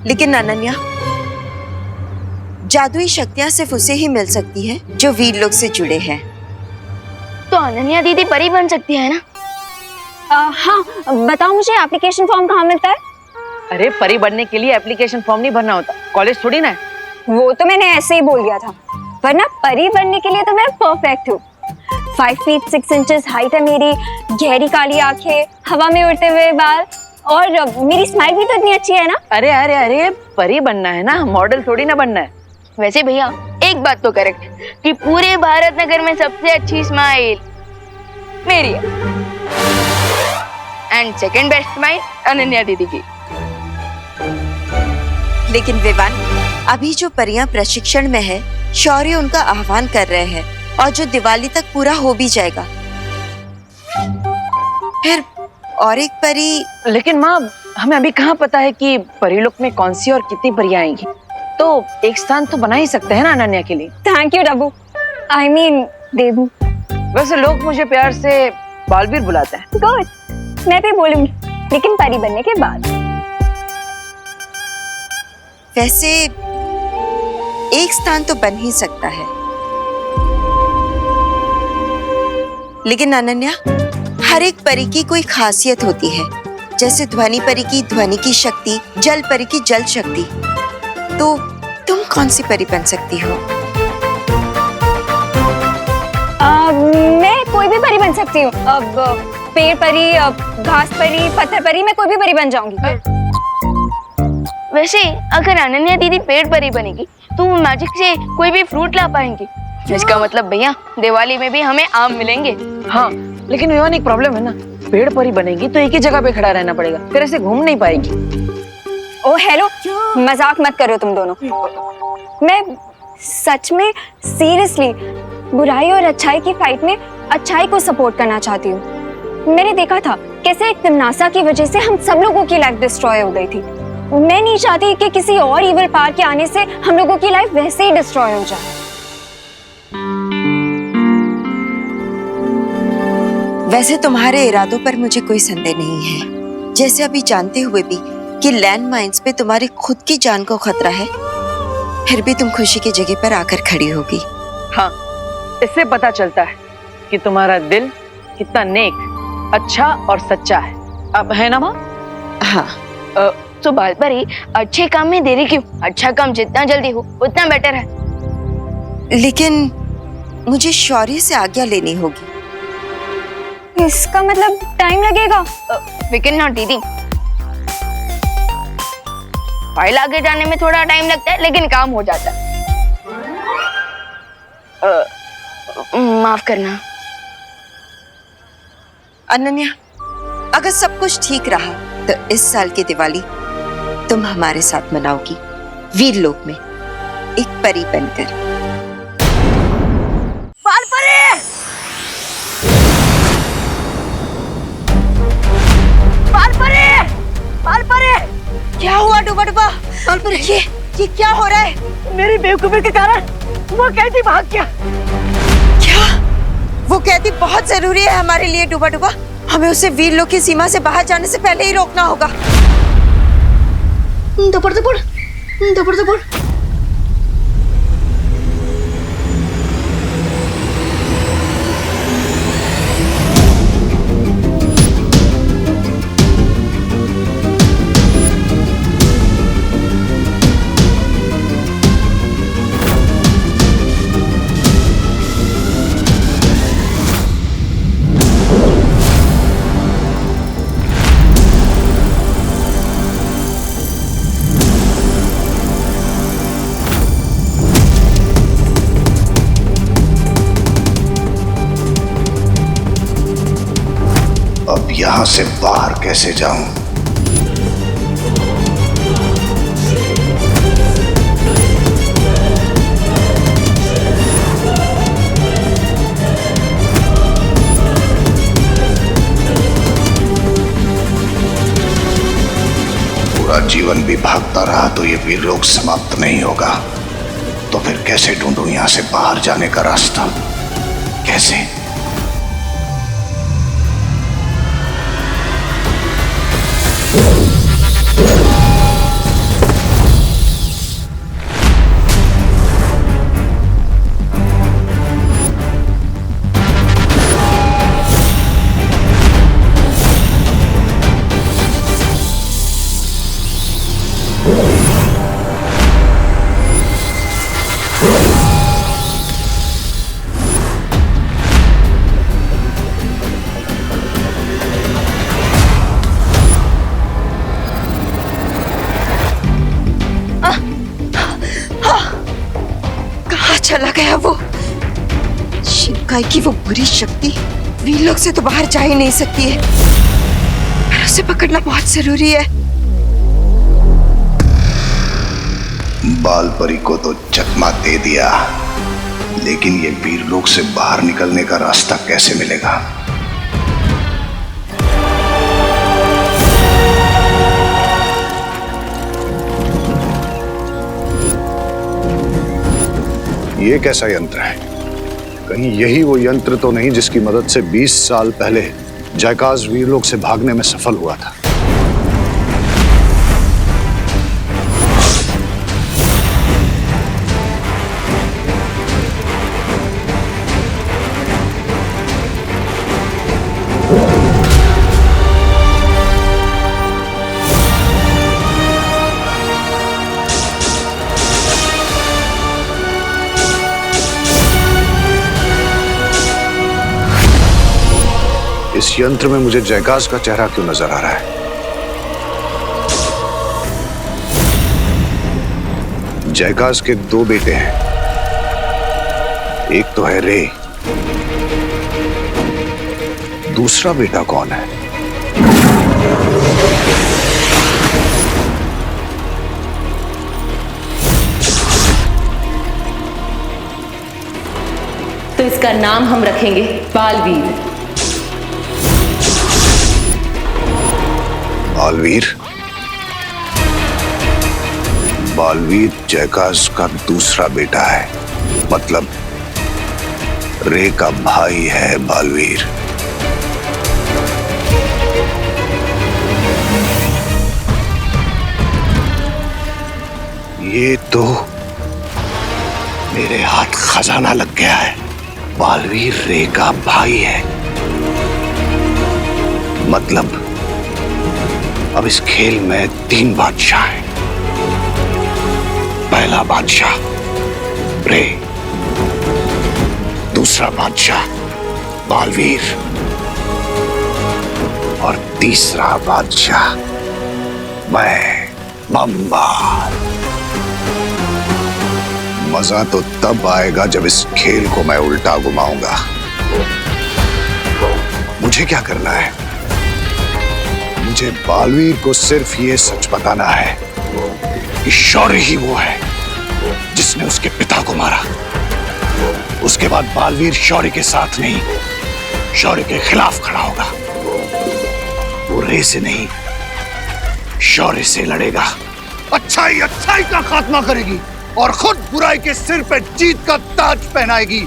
लेकिन अनन्या, जादुई शक्तियां सिर्फ उसे ही मिल सकती है जो वीर लोग से जुड़े हैं। तो अनन्या दीदी परी बन सकती है ना? हाँ, बताओ मुझे एप्लीकेशन फॉर्म कहाँ मिलता है? अरे परी बनने के लिए एप्लीकेशन फॉर्म नहीं भरना होता, कॉलेज थोड़ी ना है। वो तो मैंने ऐसे ही बोल दिया था, वरना परी बनने के लिए तो मैं परफेक्ट हूँ। 5 फीट 6 इंचेस हाइट है मेरी, गहरी काली आंखें, हवा में उड़ते हुए बाल, और मेरी स्माइल भी तो इतनी अच्छी है ना। अरे अरे अरे, परी बनना है ना, मॉडल थोड़ी ना बनना है। वैसे भैया एक बात तो करेक्ट है कि पूरे भारत नगर में सबसे अच्छी स्माइल मेरी है, and second best smile Ananya दीदी की। लेकिन विवान, अभी जो परियां प्रशिक्षण में है, शौर्य उनका आह्वान कर रहे हैं, और जो दिवाली तक पूरा हो भी जाएगा। फिर और एक परी। लेकिन माँ, हमें अभी कहाँ पता है कि परीलोक में कौन सी और कितनी परियां आएंगी, तो एक स्थान तो बना ही सकते हैं ना अनन्या के लिए। Thank you Dabbu, I mean Debu. वैसे लोग मुझे प्यार से बालवीर बुलाते हैं। गुड, मैं भी बोलूंगी, लेकिन परी बनने के बाद। वैसे एक स्थान तो बन ही सकता है, लेकिन अनन्या, हर एक परी की कोई खासियत होती है। जैसे ध्वनि परी की शक्ति, जल परी की जल शक्ति। तो तुम कौन सी परी बन सकती हो? मैं कोई भी परी बन सकती हूँ। अब पेड़ परी, घास परी, पत्थर परी, मैं कोई भी परी बन जाऊंगी। वैसे अगर अनन्या दीदी पेड़ परी बनेगी तो वो मैजिक से कोई भी फ्रूट ला पाएंगी। इसका मतलब भैया दिवाली में भी हमें आम मिलेंगे। हाँ, लेकिन विवान एक प्रॉब्लम है ना, पेड़ परी बनेगी तो एक ही जगह पे खड़ा रहना पड़ेगा, फिर ऐसे घूम नहीं पाएगी। ओ हेलो, मजाक मत करो तुम दोनों। मैं सच में सीरियसली बुराई और अच्छाई की फाइट में अच्छाई को सपोर्ट करना चाहती हूँ। मैंने देखा था कैसे एक तिमनासा की वजह से हम सब लोगों की लाइफ डिस्ट्रॉय हो गई थी। मैं नहीं चाहती कि किसी और इविल पावर के आने से हम लोगों की लाइफ वैसे ही डिस्ट्रॉय हो जाए। वैसे तुम्हारे इरादों पर मुझे कोई संदेह नहीं है। जैसे अभी जानते हुए भी कि लैंड माइंस पे तुम्हारी खुद की जान को खतरा है, फिर भी तुम खुशी की जगह पर आकर खड़ी होगी। हाँ, इससे पता चलता है कि तुम्हारा दिल कितना नेक, अच्छा और सच्चा है। अब है ना माँ? हाँ। तो बाल परी, अच्छे काम में देरी क्यों? अच्छा काम जितना जल्दी हो उतना बेटर है। लेकिन मुझे शौर्य से आज्ञा लेनी होगी। इसका मतलब टाइम लगेगा? वी कैन नॉट दीदी। फाइल आगे जाने में थोड़ा टाइम लगता है, लेकिन काम हो जाता है। माफ करना अनन्या, अगर सब कुछ ठीक रहा तो इस साल की दिवाली तुम हमारे साथ मनाओगी, वीरलोक में एक परी बनकर। बालपरी! बालपरी! बालपरी! क्या हुआ डूबा डूबा? बालपरी, ये क्या हो रहा है? मेरी बेवकूफी के कारण वो कैदी भाग गया। क्या? वो कैदी बहुत जरूरी है हमारे लिए डूबा डूबा। हमें उसे वीरलोक की सीमा से बाहर जाने से पहले ही रोकना होगा। दबड़ दबड़ दबड़ दबड़। अब यहां से बाहर कैसे जाऊं? पूरा जीवन भी भागता रहा तो ये वीरलोक समाप्त नहीं होगा। तो फिर कैसे ढूंढूं यहां से बाहर जाने का रास्ता? कैसे? चला गया वो? शिनकाई की वो बुरी शक्ति वीरलोक से तो बाहर जा ही नहीं सकती है। पर उसे पकड़ना बहुत जरूरी है। बालपरी को तो चकमा दे दिया, लेकिन ये वीरलोक से बाहर निकलने का रास्ता कैसे मिलेगा? ये कैसा यंत्र है? कहीं यही वो यंत्र तो नहीं जिसकी मदद से 20 साल पहले जयकाज वीरलोक से भागने में सफल हुआ था? इस यंत्र में मुझे जयकाज का चेहरा क्यों नजर आ रहा है? जयकाज के 2 बेटे हैं। एक तो है रे, दूसरा बेटा कौन है? तो इसका नाम हम रखेंगे बालवीर। बालवीर? बालवीर जयकाज का दूसरा बेटा है, मतलब रे का भाई है बालवीर। ये तो मेरे हाथ खजाना लग गया है। बालवीर रे का भाई है, मतलब अब इस खेल में 3 बादशाह हैं। पहला बादशाह रे, दूसरा बादशाह बालवीर और तीसरा बादशाह मैं बम्बाल। मजा तो तब आएगा जब इस खेल को मैं उल्टा घुमाऊंगा। मुझे क्या करना है? मुझे बालवीर को सिर्फ ये सच बताना है कि शौर्य ही वो है जिसने उसके पिता को मारा। उसके बाद बालवीर शौर्य के साथ नहीं, शौर्य के खिलाफ खड़ा होगा। वो रे से नहीं, शौर्य से लड़ेगा। अच्छाई अच्छाई का खात्मा करेगी और खुद बुराई के सिर पे जीत का ताज पहनाएगी।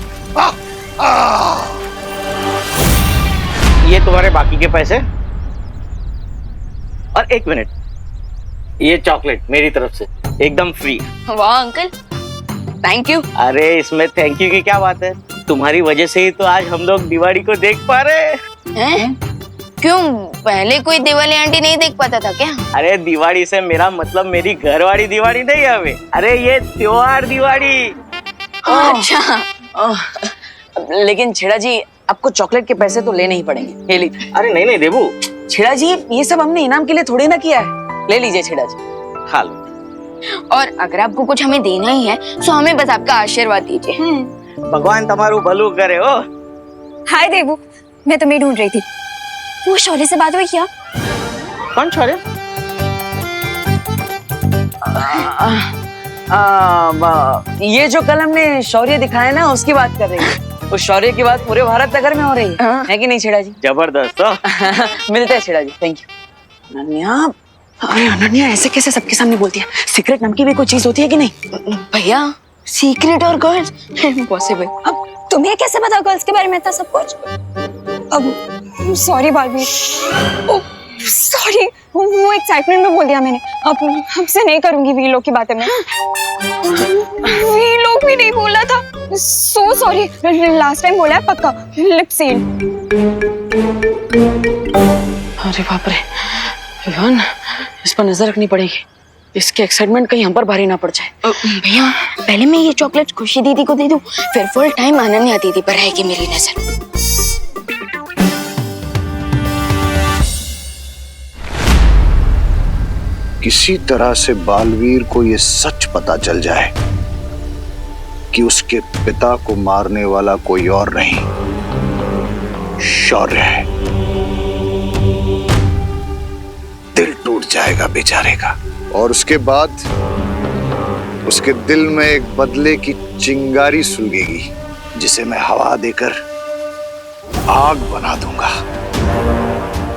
ये तुम्हारे बाकी के पैसे और 1 मिनट, ये चॉकलेट मेरी तरफ से एकदम फ्री। वाह अंकल, थैंक यू। अरे इसमें थैंक यू की क्या बात है, तुम्हारी वजह से ही तो आज हम लोग दिवाली को देख पा रहे हैं। क्यों, पहले कोई दिवाली आंटी नहीं देख पाता था क्या? अरे दिवाली से मेरा मतलब मेरी घरवाली दिवाली नहीं है हमें, अरे ये त्योहार दिवाली। अच्छा। लेकिन छेड़ा जी, आपको चॉकलेट के पैसे तो लेने ही पड़ेंगे। ये लीजिए। अरे नहीं नहीं देबू, छेड़ा जी ये सब हमने इनाम के लिए थोड़ी ना किया है, ले लीजिए छेड़ा जी। खा लो। और अगर आपको कुछ हमें देना ही है तो हमें बस आपका आशीर्वाद दीजिए। भगवान तुम्हारू भलू करे हो। हाय देबू, मैं तुम्हें ढूंढ रही थी। वो शौर्य से बात हुई क्या? कौन शौर्य? ये जो कल हमने शौर्य दिखाया ना, उसकी बात कर रही है। उस शौर्य की बात पूरे भारत नगर में हो रही है कि नहीं छेड़ा जी? जबरदस्त हो। मिलते हैं छेड़ा जी, थैंक यू। अनन्या, अरे अनन्या ऐसे कैसे सबके सामने बोलती है? सीक्रेट नाम की भी कोई चीज होती है कि नहीं? भैया सीक्रेट और गर्ल्स इम्पॉसिबल। अब तुम्हें कैसे पता गर्ल्स के बारे में था सब कुछ? अब सॉरी बालवीर, सॉरी, वो एक्साइटमेंट में बोल दिया मैंने। अब हमसे नहीं करूंगी वी लोग की बातें मैं। वी लोग भी नहीं बोला था, सो सॉरी। लास्ट टाइम बोला है पक्का, लिप सील। अरे बाप रे विवान, इस पर नजर रखनी पड़ेगी, इसके एक्साइटमेंट कहीं हम पर भारी ना पड़ जाए। भैया पहले मैं ये चॉकलेट खुशी दीदी को दे दूं, फिर फुल टाइम अनन्या दीदी पर रहेगी मेरी नजर। किसी तरह से बालवीर को यह सच पता चल जाए कि उसके पिता को मारने वाला कोई और नहीं, शौर्य है। दिल टूट जाएगा बेचारे का, और उसके बाद उसके दिल में एक बदले की चिंगारी सुलगेगी, जिसे मैं हवा देकर आग बना दूंगा,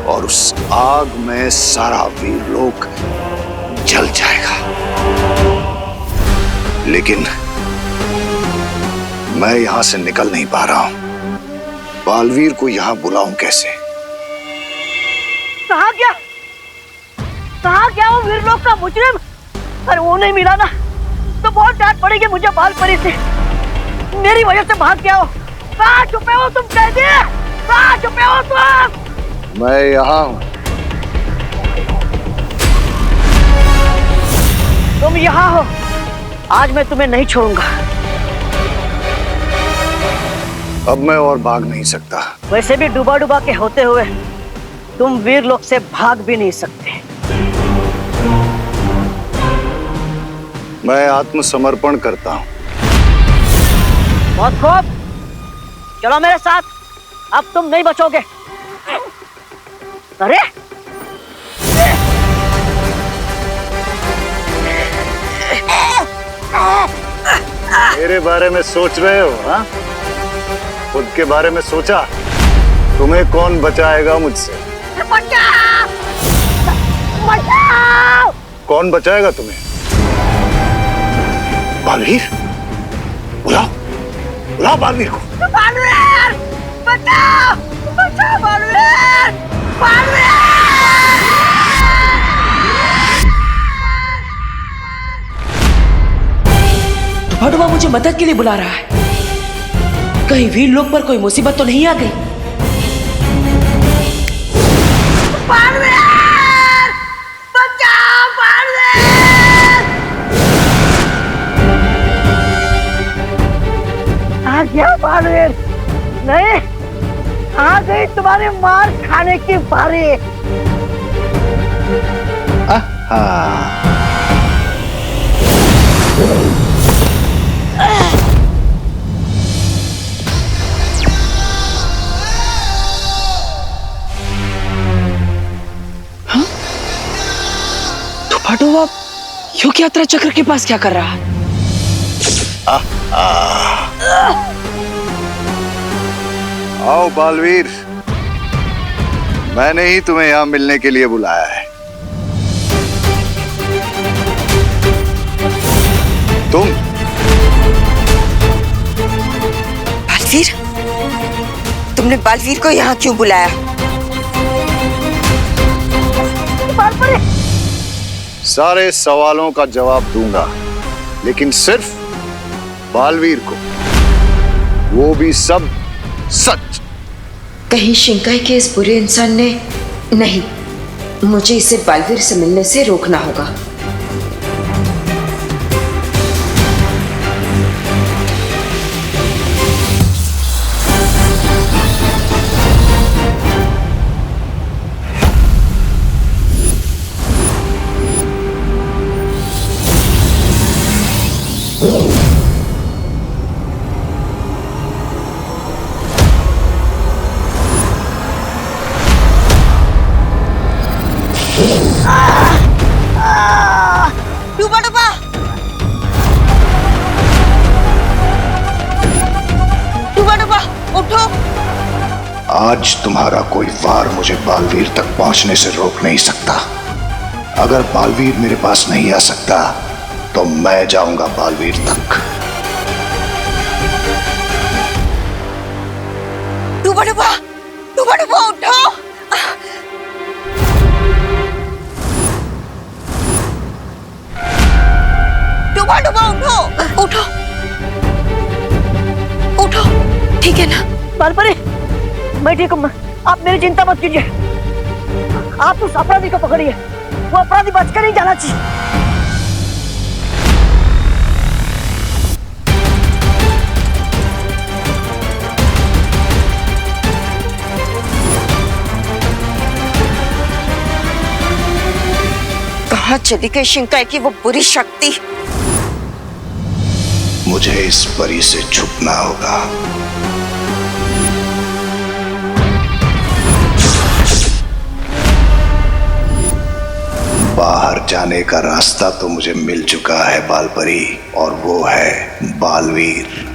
और उस आग में सारा वीरलोक जल जाएगा। लेकिन मैं यहां से निकल नहीं पा रहा हूं। बालवीर को यहां बुलाऊं कैसे? कहाँ क्या वो वीरलोक का मुजरिम? अरे वो नहीं मिला ना तो बहुत डांट पड़ेगी मुझे बालपरी से। मेरी वजह से भाग गया हो। कहाँ छुपे हो तुम कैदी? कहाँ छुपे हो तुम? मैं यहां हूं। तुम यहाँ हो, आज मैं तुम्हें नहीं छोड़ूंगा। अब मैं और भाग नहीं सकता। वैसे भी डूबा डूबा के होते हुए तुम वीरलोक से भाग भी नहीं सकते। मैं आत्मसमर्पण करता हूं। बहुत खूब, चलो मेरे साथ, अब तुम नहीं बचोगे। अरे मेरे बारे में सोच रहे हो? हाँ, खुद के बारे में सोचा? तुम्हें कौन बचाएगा मुझसे? बचाओ! बचाओ! कौन बचाएगा तुम्हें? बालवीर, बुलाओ, बुलाओ बालवीर को। बालवीर! बचाओ! बचाओ बालवीर! बालवीर! डुबा मुझे मदद के लिए बुला रहा है, कहीं वीरलोक पर कोई मुसीबत तो नहीं आ गई? बालवीर! बचाओ बालवीर! आ गया बालवीर। नहीं, आ गई तुम्हारे मार खाने की बारी। हटो आप, योग यात्रा चक्र के पास क्या कर रहा है? आओ बालवीर, मैंने ही तुम्हें यहां मिलने के लिए बुलाया है। तुम बालवीर, तुमने बालवीर को यहाँ क्यों बुलाया? सारे सवालों का जवाब दूंगा, लेकिन सिर्फ बालवीर को, वो भी सब सच। कहीं शिंकाई के इस बुरे इंसान ने नहीं, मुझे इसे बालवीर से मिलने से रोकना होगा। डूबा डूबा डूबा डूबा उठो। आज तुम्हारा कोई वार मुझे बालवीर तक पहुंचने से रोक नहीं सकता। अगर बालवीर मेरे पास नहीं आ सकता तो मैं जाऊंगा बालवीर तक। डूबा डूबा डूबा डूबा उठो। डूबा डूबा उठो उठो उठो, ठीक है ना? बालपरी, मैं ठीक हूँ, आप मेरी चिंता मत कीजिए। आप उस अपराधी को पकड़िए, वो अपराधी बचकर ही जाना चाहिए। कहाँ चली गई शिंकाई की वो बुरी शक्ति? मुझे इस परी से छुपना होगा। बाहर जाने का रास्ता तो मुझे मिल चुका है बालपरी, और वो है बालवीर।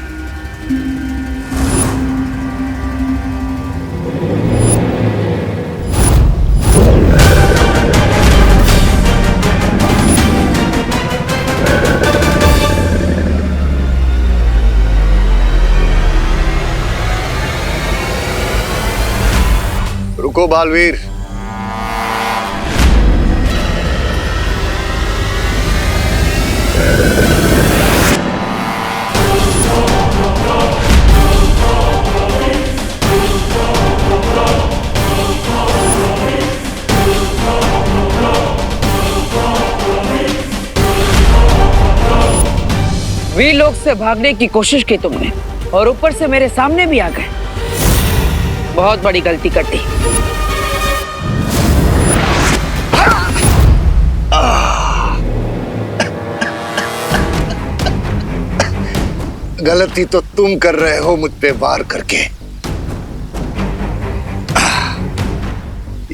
रुको बालवीर, वी लोग से भागने की कोशिश की तुमने, और ऊपर से मेरे सामने भी आ गए। बहुत बड़ी गलती कर दी। गलती तो तुम कर रहे हो मुझ पे वार करके।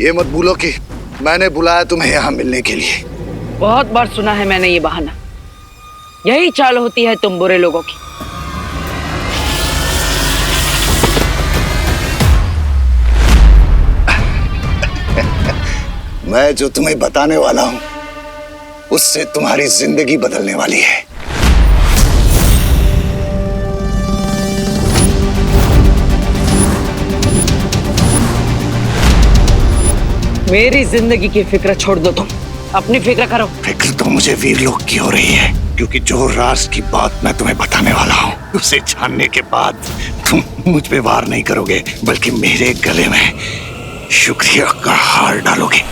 ये मत भूलो कि मैंने बुलाया तुम्हें यहाँ मिलने के लिए। बहुत बार सुना है मैंने ये बहाना। यही चाल होती है तुम बुरे लोगों की। मैं जो तुम्हें बताने वाला हूं उससे तुम्हारी जिंदगी बदलने वाली है। मेरी जिंदगी की फिक्र छोड़ दो, तुम अपनी फिक्र करो। फिक्र तो मुझे वीरलोक की हो रही है, क्योंकि जो राज की बात मैं तुम्हें बताने वाला हूँ उसे जानने के बाद तुम मुझ पे वार नहीं करोगे, बल्कि मेरे गले में शुक्रिया का हार डालोगे।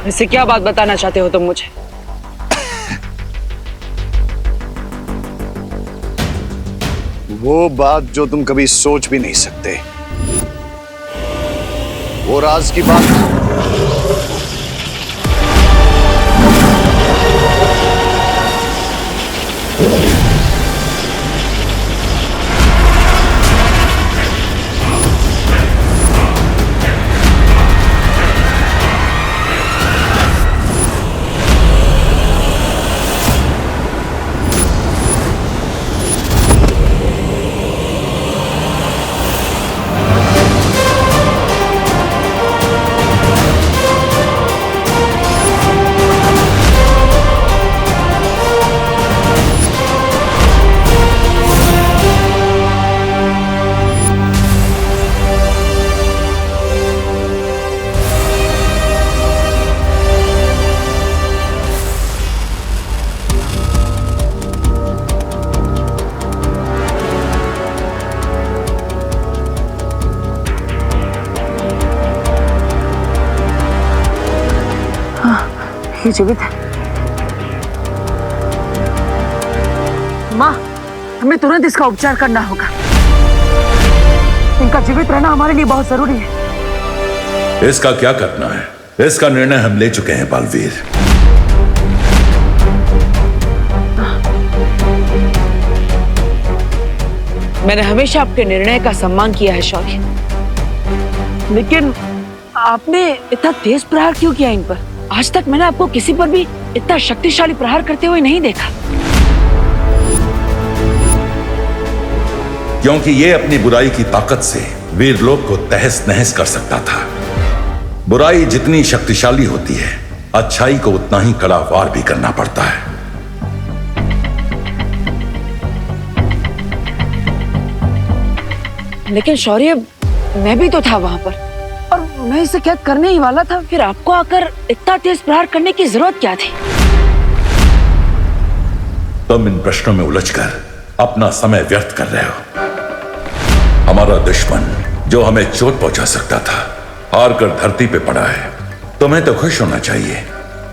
इससे क्या बात बताना चाहते हो तुम मुझे? वो बात जो तुम कभी सोच भी नहीं सकते, वो राज की बात। ये जीवित है। माँ, हमें तुरंत इसका उपचार करना होगा। इनका जीवित रहना हमारे लिए बहुत जरूरी है। इसका क्या करना है, इसका निर्णय हम ले चुके हैं बालवीर। मैंने हमेशा आपके निर्णय का सम्मान किया है शौर्य, लेकिन आपने इतना तेज प्रहार क्यों किया इन पर? आज तक मैंने आपको किसी पर भी इतना शक्तिशाली प्रहार करते हुए नहीं देखा। क्योंकि ये अपनी बुराई की ताकत से वीरलोक को तहस नहस कर सकता था। बुराई जितनी शक्तिशाली होती है, अच्छाई को उतना ही कड़ा वार भी करना पड़ता है। लेकिन शौर्य, मैं भी तो था वहां पर और मैं इसे कैद करने ही वाला था, फिर आपको आकर इतना तेज प्रहार करने की जरूरत क्या थी? तुम इन प्रश्नों में उलझकर अपना समय व्यर्थ कर रहे हो। हमारा दुश्मन जो हमें चोट पहुंचा सकता था, हार कर धरती पे पड़ा है। तुम्हें तो खुश होना चाहिए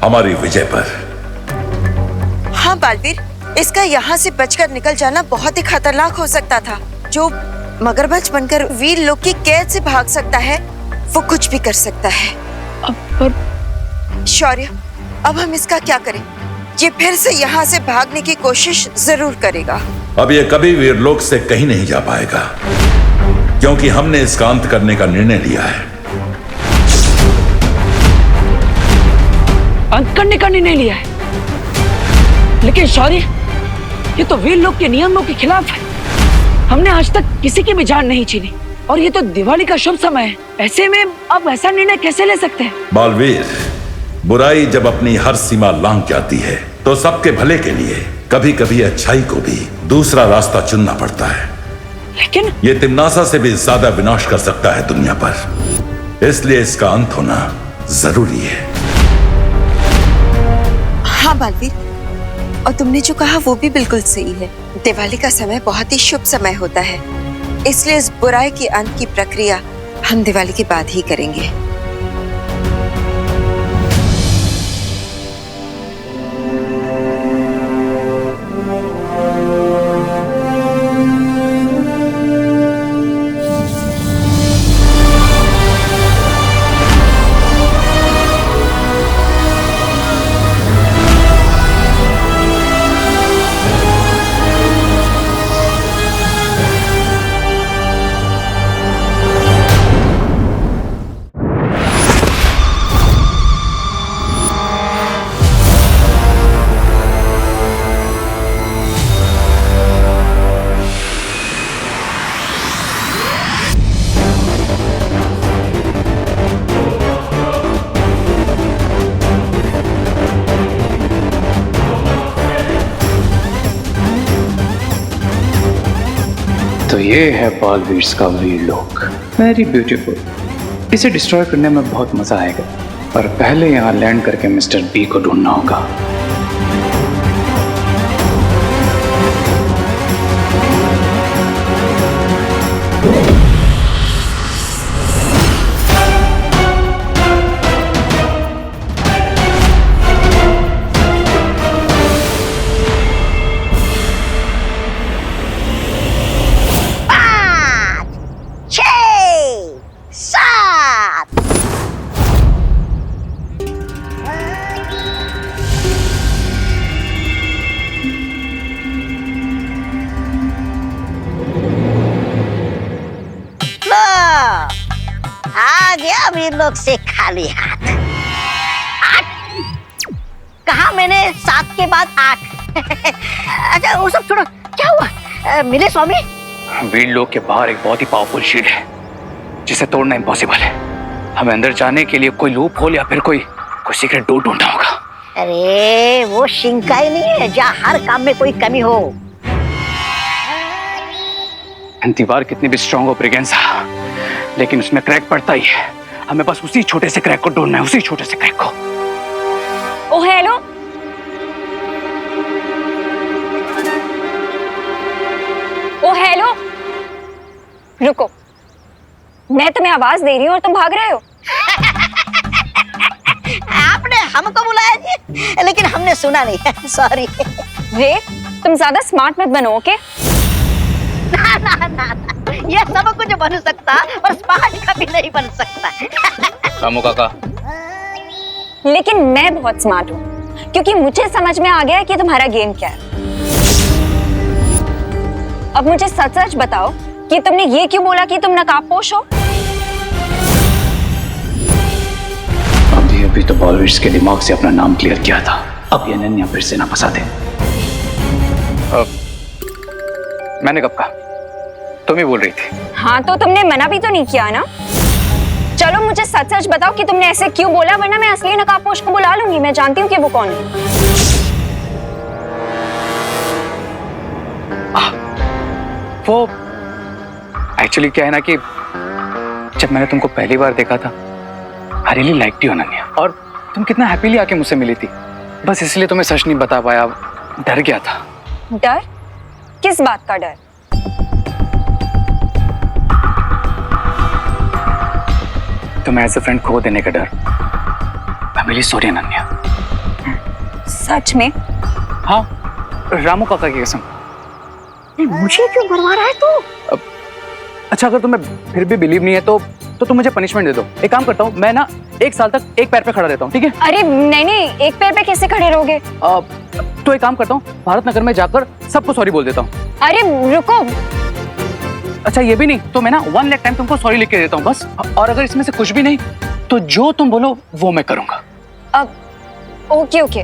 हमारी विजय पर। हाँ बालवीर, इसका यहाँ से बचकर निकल जाना बहुत ही खतरनाक हो सकता था। जो मगरमच्छ बनकर वीर लोग की कैद से भाग सकता है, वो कुछ भी कर सकता है। पर शौर्य, अब हम इसका क्या करें? ये फिर से यहाँ से भागने की कोशिश जरूर करेगा। अब ये कभी वीरलोक से कहीं नहीं जा पाएगा, क्योंकि हमने इसका अंत करने का निर्णय लिया है। अंत करने का निर्णय लिया है? लेकिन शौर्य, ये तो वीरलोक के नियमों के खिलाफ है। हमने आज तक किसी की भी जान नहीं छीनी और ये तो दिवाली का शुभ समय है। ऐसे में आप ऐसा निर्णय कैसे ले सकते हैं? बालवीर, बुराई जब अपनी हर सीमा लांघ जाती है तो सबके भले के लिए कभी कभी अच्छाई को भी दूसरा रास्ता चुनना पड़ता है। लेकिन ये तिम्नासा से भी ज्यादा विनाश कर सकता है दुनिया पर, इसलिए इसका अंत होना जरूरी है। हाँ बालवीर, और तुमने जो कहा वो भी बिल्कुल सही है। दिवाली का समय बहुत ही शुभ समय होता है, इसलिए इस बुराई के अंत की प्रक्रिया हम दिवाली के बाद ही करेंगे। तो ये है बालवीर का वीरलोक। Very beautiful. इसे डिस्ट्रॉय करने में बहुत मजा आएगा, पर पहले यहाँ लैंड करके मिस्टर बी को ढूंढना होगा। आ गया वीरलोक से खाली हाथ। 8 कहा मैंने, 7 के बाद 8। अच्छा वो सब छोड़ो, क्या हुआ? मिले स्वामी? वीरलोक के बाहर एक बहुत ही पावरफुल शील्ड है जिसे तोड़ना इम्पॉसिबल है। हमें अंदर जाने के लिए कोई लूप होल या फिर कोई सीक्रेट डोर ढूंढना होगा। अरे वो शिंकाई नहीं है जहाँ हर काम में कोई कमी हो। दीवार कितनी भी स्ट्रांग हो ब्रिगेंसा, लेकिन उसमें क्रैक पड़ता ही है। हमें बस उसी छोटे से क्रैक को ढूंढना है, उसी छोटे से क्रैक को। ओ हेलो, ओ हेलो, रुको, मैं तुम्हें आवाज दे रही हूँ और तुम भाग रहे हो। आपने हमको बुलाया जी, लेकिन हमने सुना नहीं है, सॉरी। रे, तुम ज्यादा स्मार्ट मत बनो, ओके? ना ना ना ना, ये सब कुछ बन सकता पर स्मार्ट कभी नहीं बन सकता। रामू काका, लेकिन मैं बहुत स्मार्ट हूँ, क्योंकि मुझे समझ में आ गया है कि तुम्हारा गेम क्या है। अब मुझे सच सच बताओ कि तुमने ये क्यों बोला कि तुम नकाबपोश हो? अभी तो बॉलवीर के दिमाग से अपना नाम क्लियर किया था, अब ये अनन्या फिर से ना फंसा दे। मैंने कब कहा? तुम ही बोल रही थी। हाँ, तो तुमने मना भी तो नहीं किया ना। चलो मुझे सच सच बताओ कि तुमने ऐसे क्यों बोला, वरना मैं असली नकाबपोश को बुला लूंगी। मैं जानती हूँ कि वो कौन है। वो एक्चुअली क्या है ना कि जब मैंने तुमको पहली बार देखा था, I really liked you Ananya, और तुम कितना हैप्पीली आके मुझसे मिली थी। बस इसलिए तुम्हें सच नहीं बता पाया, डर गया था। डर? किस बात का डर? तुम्हें एज ए फ्रेंड खो देने का डर। I am really sorry Ananya. सच में? हाँ, रामू काका की कसम। मुझे क्यों मरवा रहा है तू? अच्छा, अगर तुम्हें फिर भी बिलीव नहीं है तो तुम मुझे पनिशमेंट दे दो। एक काम करता हूँ, मैं ना 1 साल तक एक पैर पे खड़ा रहता हूँ, ठीक है? अरे नहीं नहीं, एक पैर पे कैसे खड़े रहोगे? तो एक काम करता हूँ, भारत नगर में जाकर सबको सॉरी बोल देता हूँ। अरे रुको। अच्छा, ये भी नहीं तो मैं ना 1 लाख टाइम तुमको सॉरी लिख के देता हूँ बस। और अगर इसमें से कुछ भी नहीं तो जो तुम बोलो वो मैं करूंगा। अब okay okay,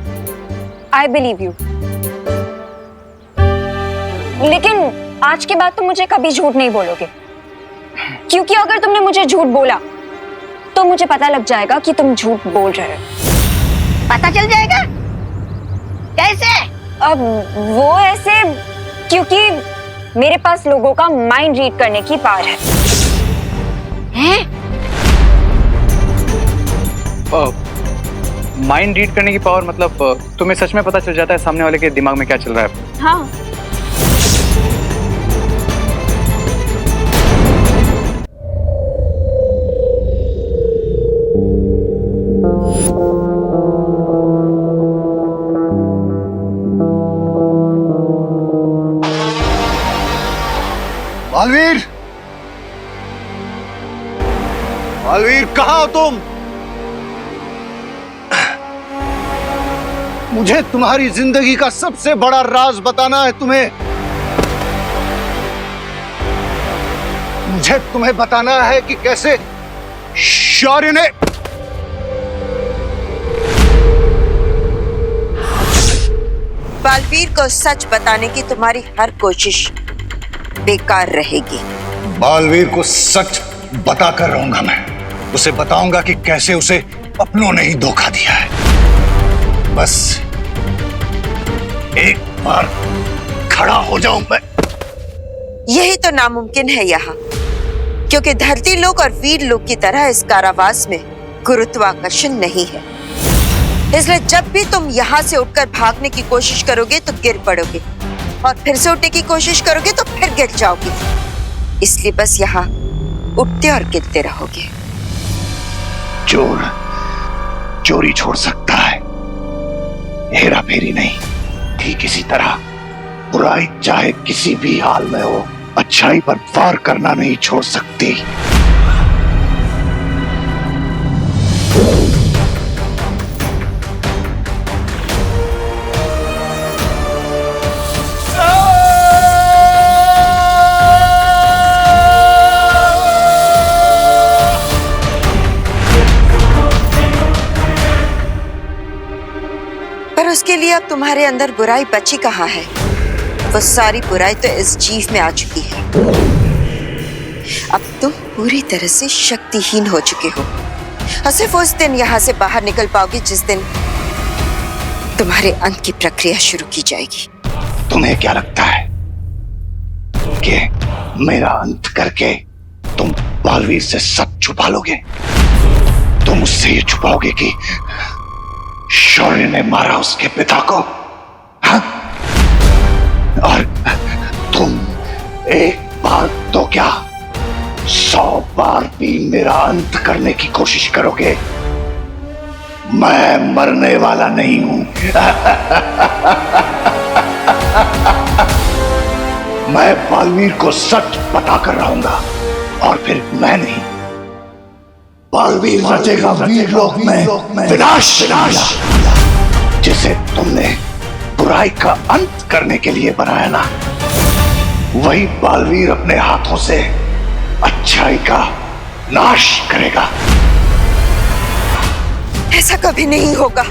I believe you, लेकिन आज के बाद तुम मुझे कभी झूठ नहीं बोलोगे, क्योंकि अगर तुमने मुझे झूठ बोला तो मुझे पता लग जाएगा कि तुम झूठ बोल रहे हो। पता चल जाएगा? कैसे? अब वो ऐसे, क्योंकि मेरे पास लोगों का माइंड रीड करने की पावर है। माइंड रीड करने की पावर मतलब तुम्हें सच में पता चल जाता है सामने वाले के दिमाग में क्या चल रहा है? हाँ। बालवीर, बालवीर कहाँ हो तुम? मुझे तुम्हारी जिंदगी का सबसे बड़ा राज बताना है तुम्हें। मुझे तुम्हें बताना है कि कैसे शौर्य ने बालवीर को सच बताने की तुम्हारी हर कोशिश बेकार रहेगी। बालवीर को सच बताकर रहूंगा मैं। उसे बताऊंगा कि कैसे उसे अपनों ने ही धोखा दिया है। बस एक बार खड़ा हो जाऊं मैं। यही तो नामुमकिन है यहाँ, क्योंकि धरती लोक और वीर लोक की तरह इस कारावास में गुरुत्वाकर्षण नहीं है। इसलिए जब भी तुम यहाँ से उठकर भागने की कोशिश करोगे तो गिर पड़ोगे, और फिर से उठने की कोशिश करोगे तो फिर गिर जाओगे। इसलिए बस यहाँ उठते और गिरते रहोगे। चोर चोरी छोड़ सकता है, हेरा फेरी नहीं। ठीक इसी तरह बुराई चाहे किसी भी हाल में हो, अच्छाई पर वार करना नहीं छोड़ सकती। पर उसके लिए अब तुम्हारे अंदर बुराई बची कहाँ है? वो सारी बुराई तो इस जीव में आ चुकी है। अब तुम पूरी तरह से शक्तिहीन हो चुके हो, और सिर्फ उस दिन यहाँ से बाहर निकल पाओगे जिस दिन तुम्हारे अंत की प्रक्रिया शुरू की जाएगी। तुम्हें क्या लगता है कि मेरा अंत करके तुम बालवीर से सब छुपा लोगे? तुम उससे ये छुपाओगे कि शौर्य ने मारा उसके पिता को, हाँ? और तुम एक बार तो क्या 100 बार भी मेरा अंत करने की कोशिश करोगे, मैं मरने वाला नहीं हूं। मैं बालवीर को सच पता कर रहूंगा और फिर मैं नहीं, बालवीर रचेगा वीरलोक में विनाश विनाश, जिसे तुमने बुराई का अंत करने के लिए बनाया ना, वही बालवीर अपने हाथों से अच्छाई का नाश करेगा। ऐसा कभी नहीं होगा।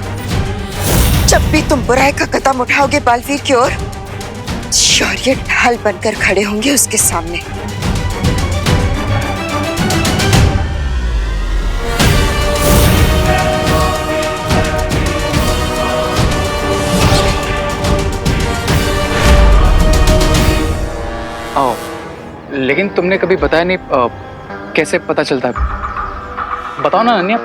जब भी तुम बुराई का कदम उठाओगे बालवीर की ओर, शौर्य ढाल बनकर खड़े होंगे उसके सामने। लेकिन तुमने कभी बताया नहीं, कैसे पता चलता है? बताओ ना अनन्या,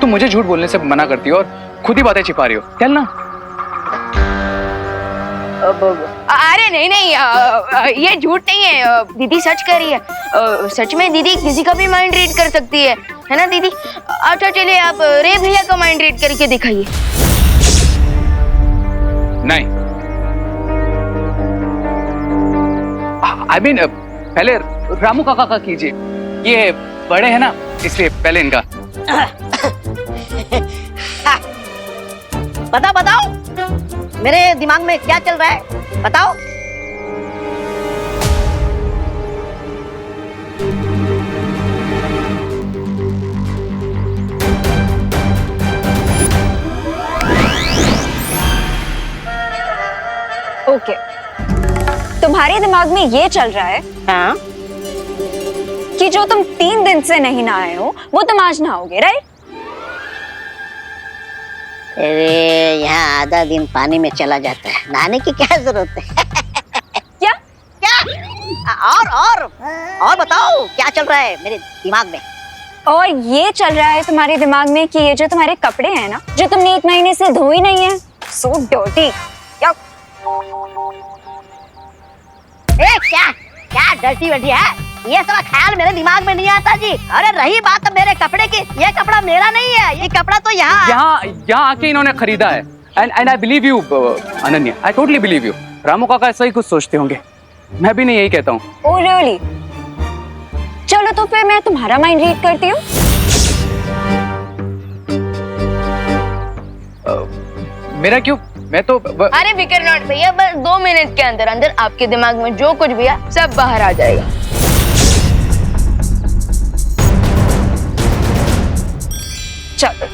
तुम मुझे झूठ बोलने से मना करती हो और खुद ही बातें छिपा रही हो। चल ना। अरे नहीं नहीं, ये झूठ नहीं है, दीदी सच कह रही है। सच में दीदी किसी का भी माइंड रीड कर सकती है ना दीदी? अच्छा चलिए, आप रे भैया का माइंड रीड करके दिखाइए। नहीं, आई मीन पहले रामू काका का कीजिए, ये बड़े हैं ना इसलिए पहले इनका। बताओ मेरे दिमाग में क्या चल रहा है, बताओ। ओके, तुम्हारे दिमाग में ये चल रहा है हाँ? कि जो तुम 3 दिन से नहीं नहाए हो वो तुम आज नहाओगे, राइट? अरे यहाँ आधा दिन पानी में चला जाता है, नहाने की क्या जरूरत है? क्या और बताओ क्या चल रहा है मेरे दिमाग में? और ये चल रहा है तुम्हारे दिमाग में कि ये जो तुम्हारे कपड़े हैं ना, जो तुमने 1 महीने से धोई नहीं है, सो डर्टी। क्या डर्टी वर्टी है? ये सब ख्याल मेरे दिमाग में नहीं आता जी। अरे रही बात मेरे कपड़े की, ये कपड़ा मेरा नहीं है, ये कपड़ा तो यहाँ आके इन्होंने खरीदा है। And I believe you Ananya, I totally believe you. Ramu काका ऐसा ही कुछ सोचते होंगे, मैं भी नहीं यही कहता हूँ। Oh really? चलो तो फिर मैं तुम्हारा माइंड रीड करती हूँ। मेरा क्यों? मैं तो अरे फिकर नॉट भैया, बस 2 मिनट के अंदर अंदर आपके दिमाग में जो कुछ भी है सब बाहर आ जाएगा। चलो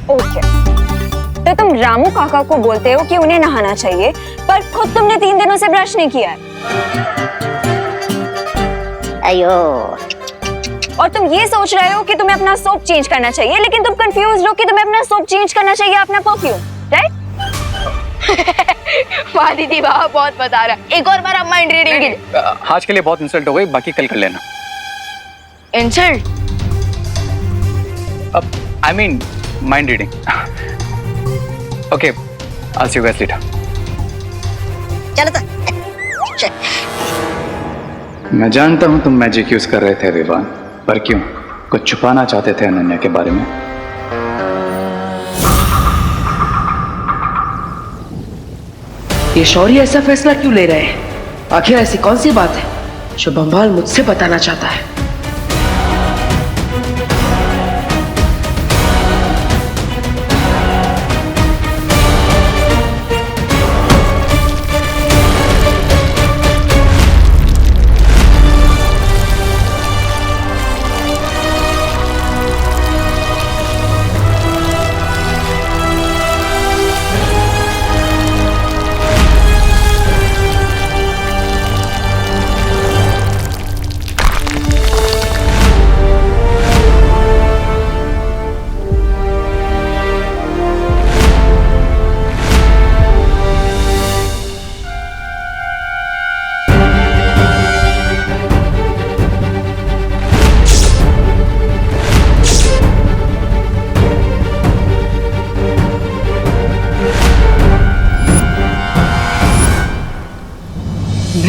ओके, तो तुम रामू काका को बोलते हो कि उन्हें नहाना चाहिए, पर खुद तुमने 3 दिनों से ब्रश नहीं किया है। अयो, और तुम ये सोच रहे हो कि तुम्हें अपना सोप चेंज करना चाहिए, लेकिन तुम कंफ्यूज हो कि तुम्हें अपना सोप चेंज करना चाहिए अपना परफ्यूम, राइट? वाह दीदी वाह, बहुत मजा आ रहा है। एक और बार आप माइंड रीडिंग कीजिए। आज के लिए बहुत इंसल्ट हो गई, बाकी कल कर लेना। इंसल्ट? अब I mean mind reading. Okay, I'll see you guys later. चलो तो। मैं जानता हूं तुम मैजिक यूज कर रहे थे विवान, पर क्यों? कुछ छुपाना चाहते थे अनन्या के बारे में? ये शौर्य ऐसा फैसला क्यों ले रहे हैं? आखिर ऐसी कौन सी बात है जो बंबाल मुझसे बताना चाहता है?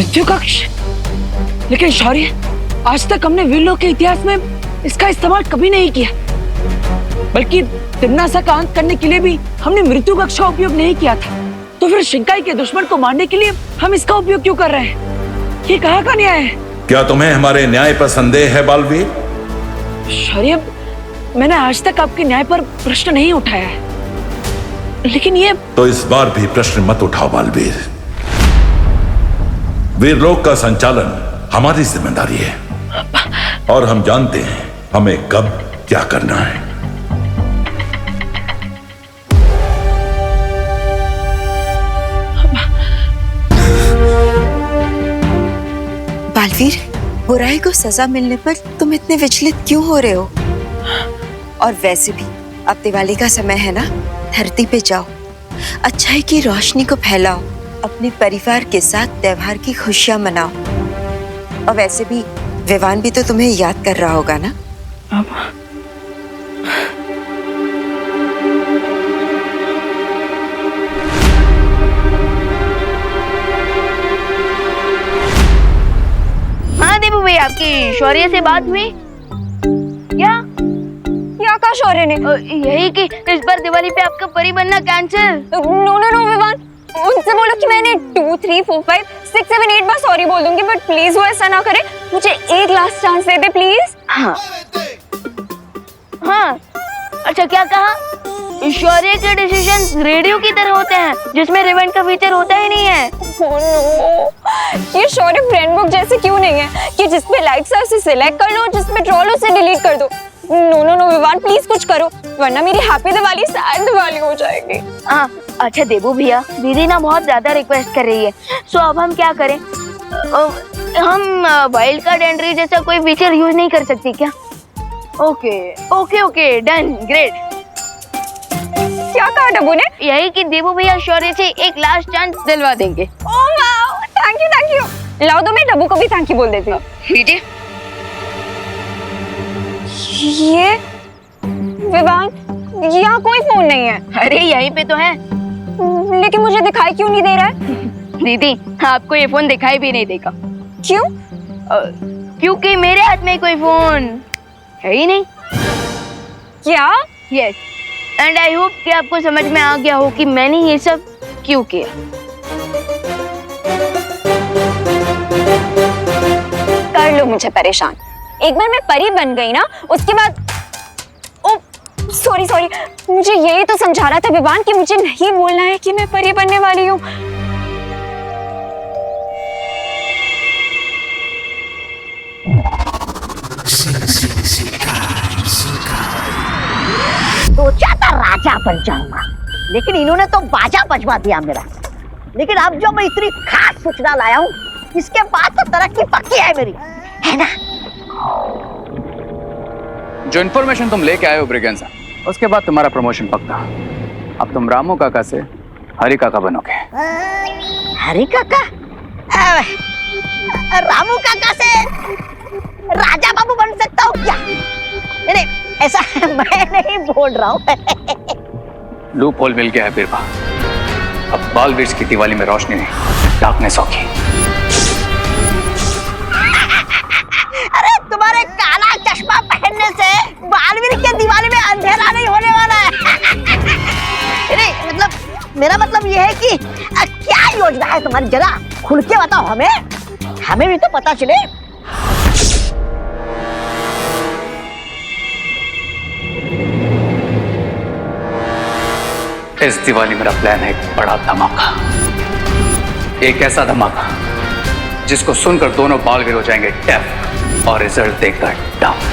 मृत्यु कक्ष? लेकिन शौर्य, आज तक हमने वीरलोक के इतिहास में इसका इस्तेमाल कभी नहीं किया, बल्कि तिम्नासा का अंत करने के लिए भी हमने मृत्यु कक्ष का उपयोग नहीं किया था। तो फिर शिंकाई के दुश्मन को मारने के लिए हम इसका उपयोग क्यों कर रहे हैं? ये कहाँ का न्याय है? क्या तुम्हें हमारे न्याय पर संदेह है बालवीर? शौर्य, मैंने आज तक आपके न्याय पर प्रश्न नहीं उठाया है, लेकिन ये तो इस बार भी प्रश्न मत उठाओ बालवीर। वीरलोक का संचालन हमारी जिम्मेदारी है और हम जानते हैं हमें कब क्या करना है। बालवीर, बुराई को सजा मिलने पर तुम इतने विचलित क्यों हो रहे हो? और वैसे भी अब दिवाली का समय है ना, धरती पे जाओ, अच्छाई की रोशनी को फैलाओ, अपने परिवार के साथ त्योहार की खुशियां मनाओ। और वैसे भी विवान भी तो तुम्हें याद कर रहा होगा ना? हाँ देबू भाई, आपकी शौर्य से बात हुई क्या? क्या कहा शौर्य ने? यही कि इस बार दिवाली पे आपका परी बनना cancel. No no no Vivaan, उनसे बोलो कि मैंने 2, 3, 4, 5, 6, 7, 8 बार सॉरी बोल दूंगी, बट प्लीज वो ऐसा ना करे। मुझे एक last chance they they please. हाँ हाँ, अच्छा क्या कहा? शौर्य के डिसीजन रेडियो की तरह होते हैं जिसमें रिवेंट का फीचर होता ही नहीं है। Oh no, ये शौर्य फ्रेंड बुक जैसे क्यों नहीं है कि जिसपे लाइक्स है उसे सिलेक्ट कर लो, जिसपे ट्रोल उसे डिलीट कर दो। No no no Vivaan, please कुछ करो, वरना मेरी हैप्पी दिवाली सैड दिवाली हो जाएगी। हाँ अच्छा देबू भैया, दीदी ना बहुत ज्यादा रिक्वेस्ट कर रही है, सो अब हम क्या करें? हम वाइल्ड कार्ड एंट्री जैसा कोई फीचर यूज नहीं कर सकती क्या? Okay okay okay, done, great. क्या कहा डब्बू ने? यही कि देबू भैया शौर्य से एक लास्ट चांस दिलवा देंगे। Oh wow, thank you. लाओ तो मैं डब्बू को भी थैंक यू बोल देती हूँ। ये विवान, यहाँ कोई फोन नहीं है। अरे यहीं पे तो है। लेकिन मुझे दिखाई क्यों नहीं दे रहा है? दीदी, आपको ये फोन दिखाई भी नहीं देगा। क्यों? क्योंकि मेरे हाथ में कोई फोन है ही नहीं। क्या? यस, एंड आई होप कि आपको समझ में आ गया हो कि मैंने ये सब क्यों किया। कर लो मुझे परेशान। एक बार मैं परी बन गई ना, उसके बाद ओ सॉरी, मुझे यही तो समझा रहा था विवान कि मुझे नहीं बोलना है कि मैं परी बनने वाली हूँ। सोचा था राजा बन जाऊंगा, लेकिन इन्होंने तो बाजा बजवा दिया मेरा। लेकिन अब जो मैं इतनी खास सूचना लाया हूँ, इसके बाद तो तरक्की पक्की है मेरी, है ना? जो इन्फॉर्मेशन तुम लेके आए हो ब्रिगेंजा, उसके बाद तुम्हारा प्रमोशन पक्का। अब तुम रामू काका से हरी काका बनोगे। हरी काका? रामू काका से राजा बाबू बन सकता हूँ क्या? नहीं, ऐसा मैं नहीं बोल रहा हूँ। लूप होल मिल गया है बिरबा। अब बालवीर की दिवाली में रोशनी नहीं, डार्कनेस होगी। अरे तुम्हारे काला चश्मा पहनने से बालवीर के दिवाली में अंधेरा नहीं होने वाला है। नहीं, मतलब मेरा मतलब यह है कि क्या योजना है तुम्हारी, जरा खुल के बताओ हमें भी तो पता चले। इस दिवाली मेरा प्लान है एक बड़ा धमाका, एक ऐसा धमाका जिसको सुनकर दोनों बालवीर हो जाएंगे डेफ और रिजल्ट देखकर डम।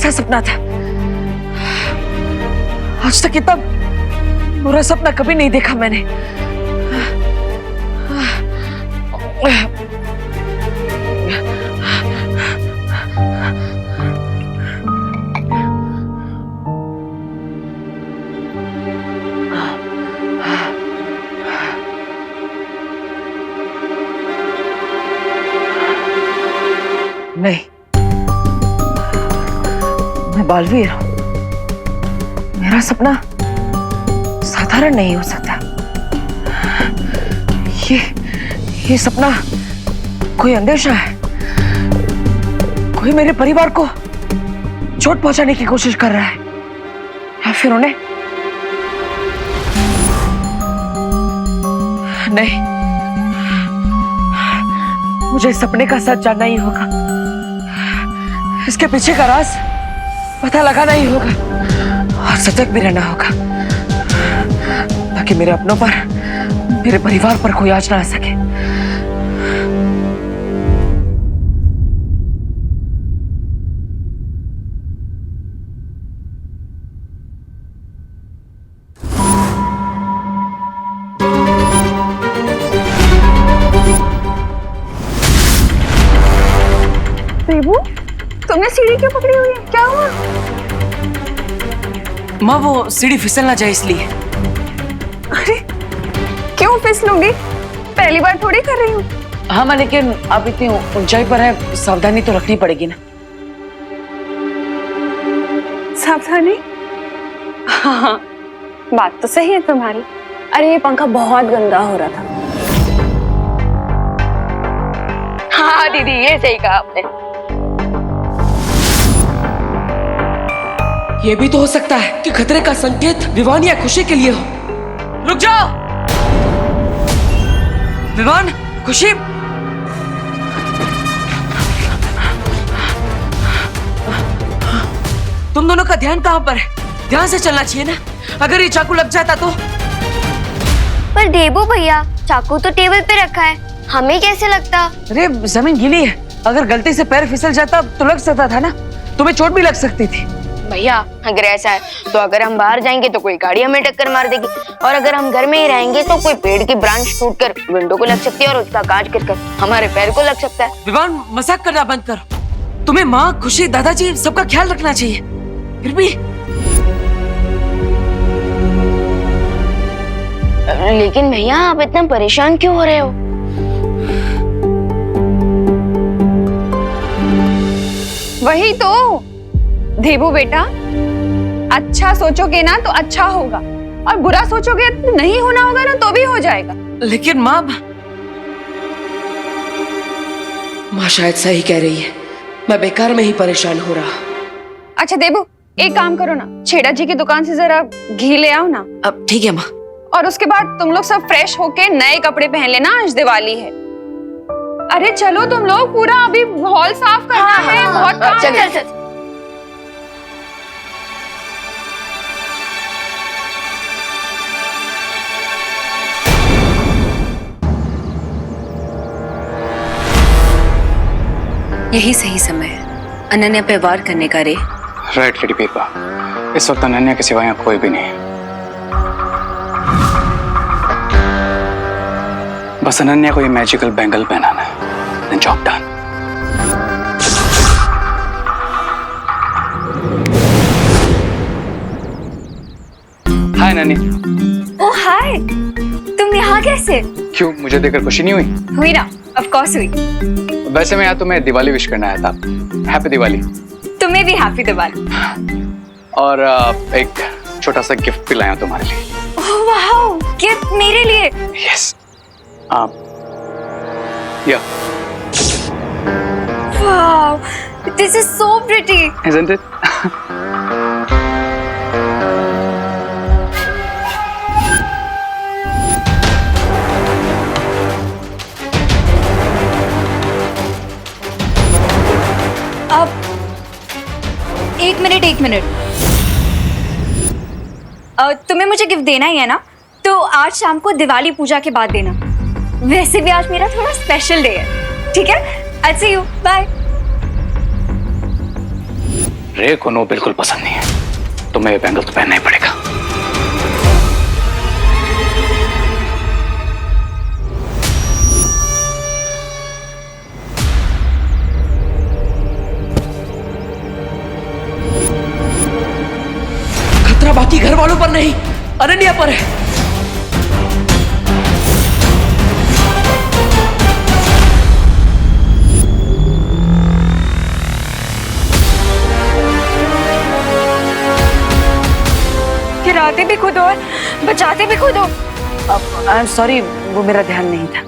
कैसा सपना था। आज तक इतना बुरा सपना कभी नहीं देखा मैंने। नहीं, मैं बालवीर हूं। मेरा सपना साधारण नहीं हो सकता। ये सपना कोई अंदेशा है। कोई मेरे परिवार को चोट पहुंचाने की कोशिश कर रहा है, या फिर उन्हें नहीं। मुझे इस सपने का सच जानना ही होगा। इसके पीछे का राज पता लगाना ही होगा और सतर्क भी रहना होगा, ताकि मेरे अपनों पर, मेरे परिवार पर कोई आंच ना आ सके। देबू, तुमने सीढ़ी क्यों पकड़ी हुई है? क्या हुआ? माँ, वो सीढ़ी फिसलना चाहिए इसलिए। अरे क्यों फिसलूंगी? पहली बार थोड़ी कर रही हूँ। हाँ माँ, लेकिन अब इतनी ऊंचाई पर है, सावधानी तो रखनी पड़ेगी ना। सावधानी? हाँ, बात तो सही है तुम्हारी। अरे ये पंखा बहुत गंदा हो रहा था। हाँ दीदी, ये सही कहा आपने। ये भी तो हो सकता है कि खतरे का संकेत विवान या खुशी के लिए हो। रुक जाओ विवान, खुशी। तुम दोनों का ध्यान कहां पर है? ध्यान से चलना चाहिए ना। अगर ये चाकू लग जाता तो। पर देबू भैया, चाकू तो टेबल पे रखा है, हमें कैसे लगता? अरे जमीन गीली है, अगर गलती से पैर फिसल जाता तो लग सकता था ना। तुम्हें चोट भी लग सकती थी। भैया अगर ऐसा है तो अगर हम बाहर जाएंगे तो कोई गाड़ी हमें टक्कर मार देगी, और अगर हम घर में ही रहेंगे तो कोई पेड़ की ब्रांच टूटकर विंडो को लग सकती है और उसका कांच गिरकर हमारे पैर को लग सकता है। विवान, मजाक करना बंद करो। तुम्हें माँ, खुशी, दादाजी सबका ख्याल रखना चाहिए। फिर भी लेकिन भैया आप इतना परेशान क्यों हो रहे हो? वही तो देबू बेटा, अच्छा सोचोगे ना तो अच्छा होगा, और बुरा सोचोगे तो नहीं होना होगा ना तो भी हो जाएगा। लेकिन माँ शायद सही कह रही है। मैं बेकार में ही परेशान हो रहा। अच्छा देबू, एक काम करो ना, छेड़ा जी की दुकान से जरा घी ले आओ ना। अब ठीक है माँ। और उसके बाद तुम लोग सब फ्रेश होके नए कपड़े पहन लेना, आज दिवाली है। अरे चलो तुम लोग, पूरा अभी हॉल साफ करना है, बहुत काम है। चल। यही सही समय है अनन्या पे वार करने का रे। राइट लेडी पीपा, इस वक्त अनन्या के सिवा यहाँ कोई भी नहीं है। बस अनन्या को ये मैजिकल बैंगल पहनाना है। Job done. हाय नन्नी। ओह हाय, तुम यहाँ कैसे? क्यों, मुझे देखकर खुशी नहीं हुई? हुई ना, ऑफ कोर्स हुई। वैसे मैं यहाँ तुम्हें दिवाली विश करना आया था। हैप्पी दिवाली। तुम्हें भी हैप्पी दिवाली। और एक छोटा सा गिफ्ट भी लाया हूं तुम्हारे लिए। ओह वाओ, गिफ्ट मेरे लिए? यस। या। Wow, this is so pretty. Isn't it? अब एक मिनट, तुम्हें मुझे गिफ्ट देना ही है ना, तो आज शाम को दिवाली पूजा के बाद देना। वैसे भी आज मेरा थोड़ा स्पेशल डे है, ठीक है? I'll see you, bye। रे को नो बिल्कुल पसंद नहीं है, तुम्हें ये बैंगल तो पहनना ही पड़ेगा। खतरा बाकी घर वालों पर नहीं, अनन्या पर है। गिराते भी खुद और बचाते भी खुद हो। आई एम सॉरी, वो मेरा ध्यान नहीं था।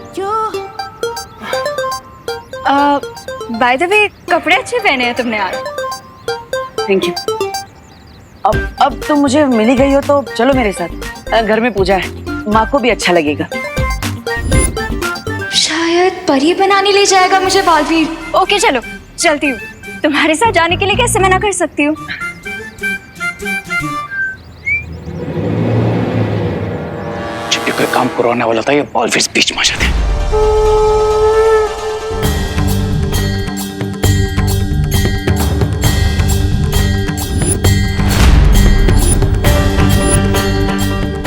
बाय द वे, कपड़े अच्छे पहने हैं तुमने यार। Thank you. अब तुम मुझे मिली गई हो तो चलो मेरे साथ, घर में पूजा है, माँ को भी अच्छा लगेगा। शायद परी बनाने ले जाएगा मुझे बालवीर। ओके चलो, चलती हूँ। तुम्हारे साथ जाने के लिए कैसे मना कर सकती हूँ। जब भी कोई काम करवाने वाला था, ये बालवीर बीच में आ जाते हैं।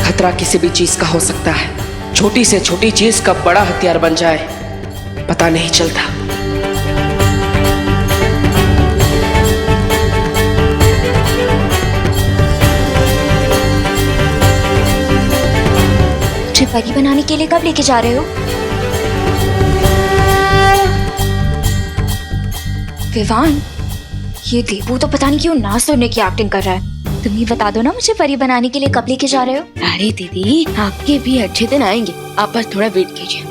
खतरा किसी भी चीज का हो सकता है, छोटी से छोटी चीज कब बड़ा हथियार बन जाए पता नहीं चलता। मुझे परी बनाने के लिए कब लेके जा रहे हो? विवान, ये देबू तो पता नहीं क्यों ना सुनने की एक्टिंग कर रहा है। तुम ही बता दो ना मुझे परी बनाने के लिए कब लेके जा रहे हो? अरे दीदी, आपके भी अच्छे दिन आएंगे, आप बस थोड़ा वेट कीजिए।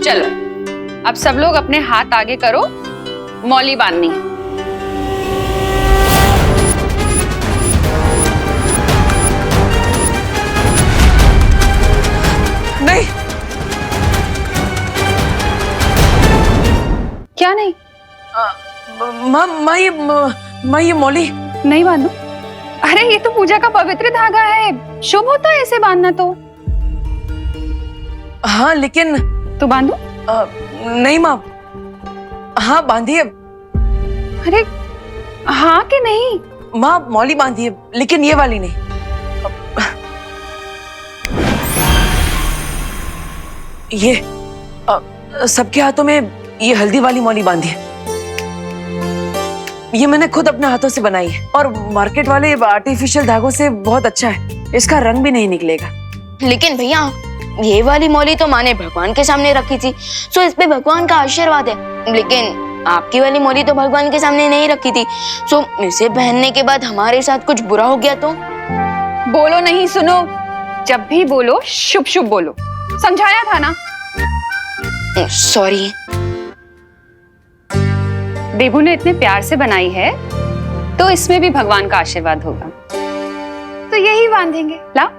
चलो, अब सब लोग अपने हाथ आगे करो, मौली बांधनी है। नहीं, क्या नहीं? माँ ये मौली नहीं बांधो। अरे ये तो पूजा का पवित्र धागा है, शुभ होता है ऐसे बांधना तो। हाँ लेकिन तो बांधो। नहीं माँ, हाँ बांधिए। अरे हाँ कि नहीं? माँ मौली बांधिए, लेकिन ये वाली नहीं। ये सबके हाथों में ये हल्दी वाली मौली बांधिए। ये मैंने खुद अपने हाथों से बनाई है और मार्केट वाले आर्टिफिशियल धागों से बहुत अच्छा है, इसका रंग भी नहीं निकलेगा। लेकिन भैया, ये वाली मौली तो माँ ने भगवान के सामने रखी थी, सो इस पे भगवान का आशीर्वाद है। लेकिन आपकी वाली मौली तो भगवान के सामने नहीं रखी थी, सो इसे पहनने के बाद हमारे साथ कुछ बुरा हो गया तो? बोलो नहीं, सुनो। जब भी बोलो शुभ शुभ बोलो, समझाया था ना। सॉरी। देबू ने इतने प्यार से बनाई है तो इसमें भी भगवान का आशीर्वाद होगा, तो यही बांधेंगे। ला।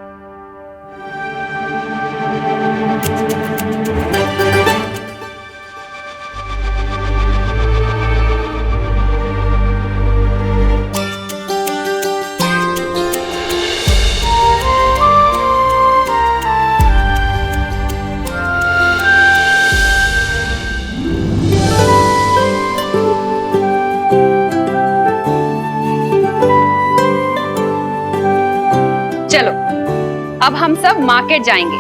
चलो, अब हम सब मार्केट जाएंगे,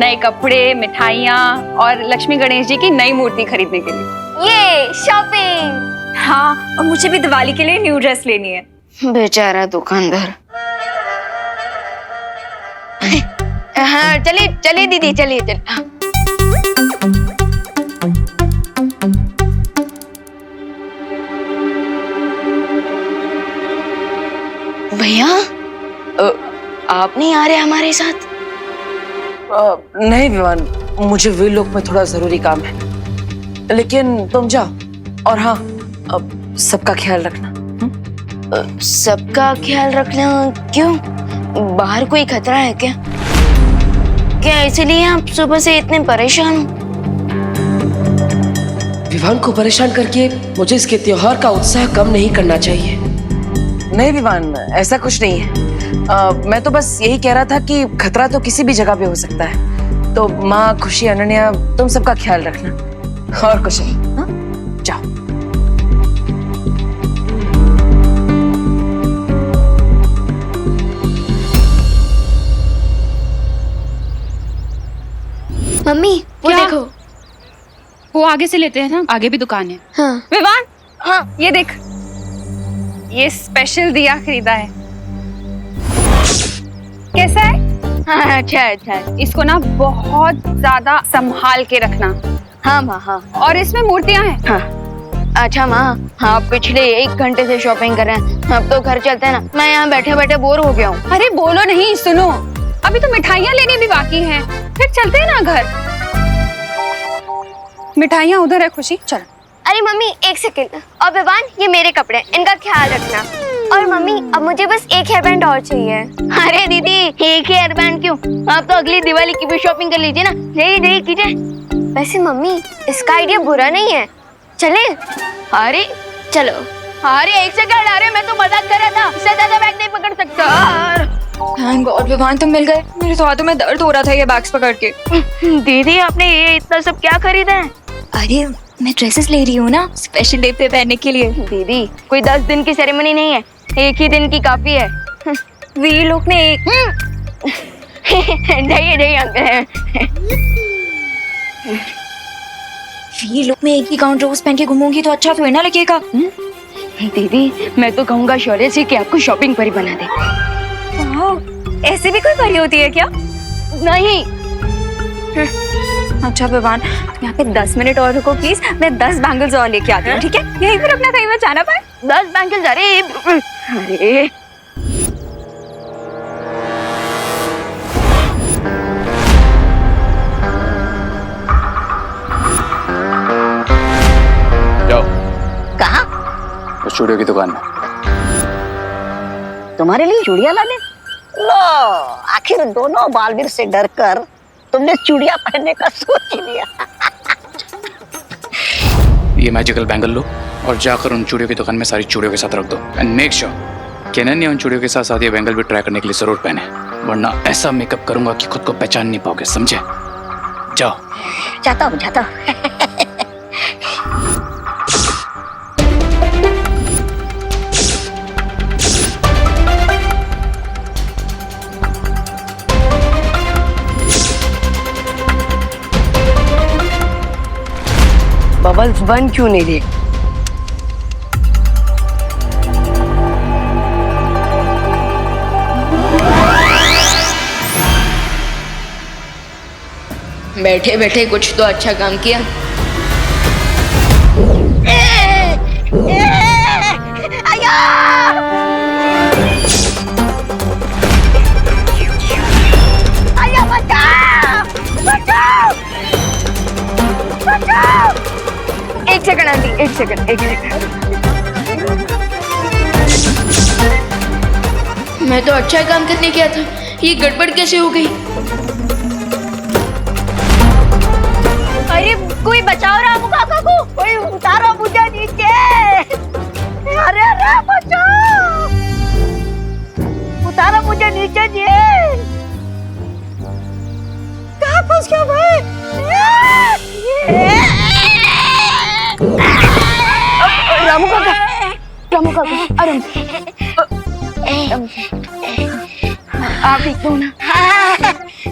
नए कपड़े, मिठाइयाँ और लक्ष्मी गणेश जी की नई मूर्ति खरीदने के लिए। ये शॉपिंग। हाँ, और मुझे भी दिवाली के लिए न्यू ड्रेस लेनी है। बेचारा दुकानदार। हाँ चलिए चलिए दीदी, चलिए चलिए। हाँ। भैया, आप नहीं आ रहे हमारे साथ? नहीं विवान, मुझे वे लोग में थोड़ा जरूरी काम है, लेकिन तुम जाओ। और हाँ, अब सबका ख्याल रखना। सबका ख्याल रखना क्यों? बाहर कोई खतरा है क्या? क्या इसीलिए आप सुबह से इतने परेशान हो? विवान को परेशान करके मुझे इसके त्योहार का उत्साह कम नहीं करना चाहिए। नहीं विवान, ऐसा कुछ नहीं है। मैं तो बस यही कह रहा था कि खतरा तो किसी भी जगह पे हो सकता है। तो माँ, खुशी, अनन्या, तुम सबका ख्याल रखना और कुछ नहीं। हाँ? जाओ। मम्मी वो क्या? देखो। वो आगे से लेते हैं ना, आगे भी दुकान है। हाँ। विवान, हाँ ये देख, ये स्पेशल दिया खरीदा है। कैसा है? हाँ, अच्छा है, अच्छा है। इसको ना बहुत ज्यादा संभाल के रखना। हाँ माँ, हाँ। और इसमें मूर्तियां हैं। हाँ। अच्छा माँ, हाँ पिछले 1 घंटे से शॉपिंग कर रहे हैं, अब तो घर चलते हैं ना। मैं यहाँ बैठे बैठे बोर हो गया हूँ। अरे बोलो नहीं, सुनो, अभी तो मिठाइयाँ लेने भी बाकी हैं, फिर चलते हैं ना घर। मिठाइयाँ उधर है खुशी, चल। अरे मम्मी 1 सेकंड। और विवान, ये मेरे कपड़े, इनका ख्याल रखना। और मम्मी अब मुझे बस 1 हेयर बैंड और चाहिए। अरे दीदी, 1 हेयर बैंड क्यों? आप तो अगली दिवाली की भी शॉपिंग कर लीजिए ना। नहीं कीजिए। वैसे मम्मी, इसका आइडिया बुरा नहीं है, चले? अरे चलो। अरे 1 सेकंड, अरे मैं तो मजाक कर रहा था, इससे ज्यादा बैग नहीं पकड़ सकता। थैंक गॉड विवान तुम मिल गए। मेरे तो हाथों में दर्द हो रहा था ये बैग्स पकड़ के। दीदी, आपने ये इतना सब क्या खरीदा है? अरे मैं ड्रेसेस ले रही हूँ ना, स्पेशल डे पे पहनने के लिए। दीदी, कोई 10 दिन की सेरेमनी नहीं है, 1 ही दिन की काफी है। वीर लोग ने एक नहीं अंकल। वीर लोग में एक ही गाउन रोज पहन के घूमूंगी तो अच्छा तो है ना लगेगा। दीदी, मैं तो कहूँगा शौर्य से कि आपको शॉपिंग परी बना दे। ऐसे भी कोई परी होती है क्या? नहीं। अच्छा विवान, यहाँ पे 10 मिनट और रुको प्लीज, मैं 10 बैंगल्स और लेके आती हूँ, ठीक है? यहीं पर अपना कहीं जाना पाए। 10 बैंगल्स? अरे जाओ। कहाँ? स्टूडियो की दुकान में। तुम्हारे लिए चूड़ियां लाने? लो, आखिर दोनों बालवीर से डरकर तुमने चूड़ियां पहनने का सोच लिया। ये मैजिकल बैंगल लो और जाकर उन चूड़ियों की दुकान में सारी चूड़ियों के साथ रख दो। एंड मेक श्योर कि अनन्या उन चूड़ियों के साथ साथ ये बैंगल भी ट्राई करने के लिए जरूर पहने, वरना ऐसा मेकअप करूंगा कि खुद को पहचान नहीं पाओगे, समझे? जाओ। जाता हूँ। बबल्स बन क्यों नहीं रहे? बैठे बैठे कुछ तो अच्छा काम किया। एक सेकंड आंटी, एक सेकंड। मैं तो अच्छा काम करने गया था, ये गड़बड़ कैसे हो गई? अरे कोई बचाओ रामू काका को, कोई उतारो मुझे नीचे। अरे बचाओ, उतारो मुझे नीचे जी। कहाँ फंस गया भाई? रामू काका, अरे आप ठीक हो ना?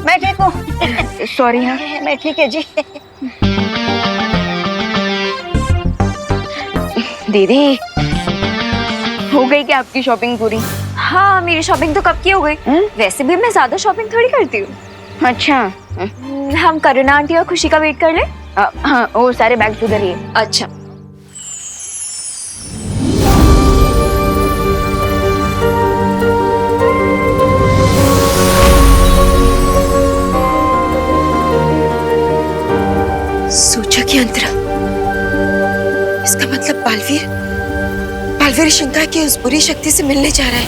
मैं ठीक हूँ। सॉरी। हाँ मैं ठीक है जी। दीदी, हो गई क्या आपकी शॉपिंग पूरी? हाँ मेरी शॉपिंग तो कब की हो गई। वैसे भी मैं ज्यादा शॉपिंग थोड़ी करती हूँ। अच्छा, हम करुणा आंटी और खुशी का वेट कर ले। हाँ, वो सारे बैग्स उधर ही है। अच्छा। सोचा कि अंतरा, इसका मतलब बालवीर शिंका की उस बुरी शक्ति से मिलने जा रहा है।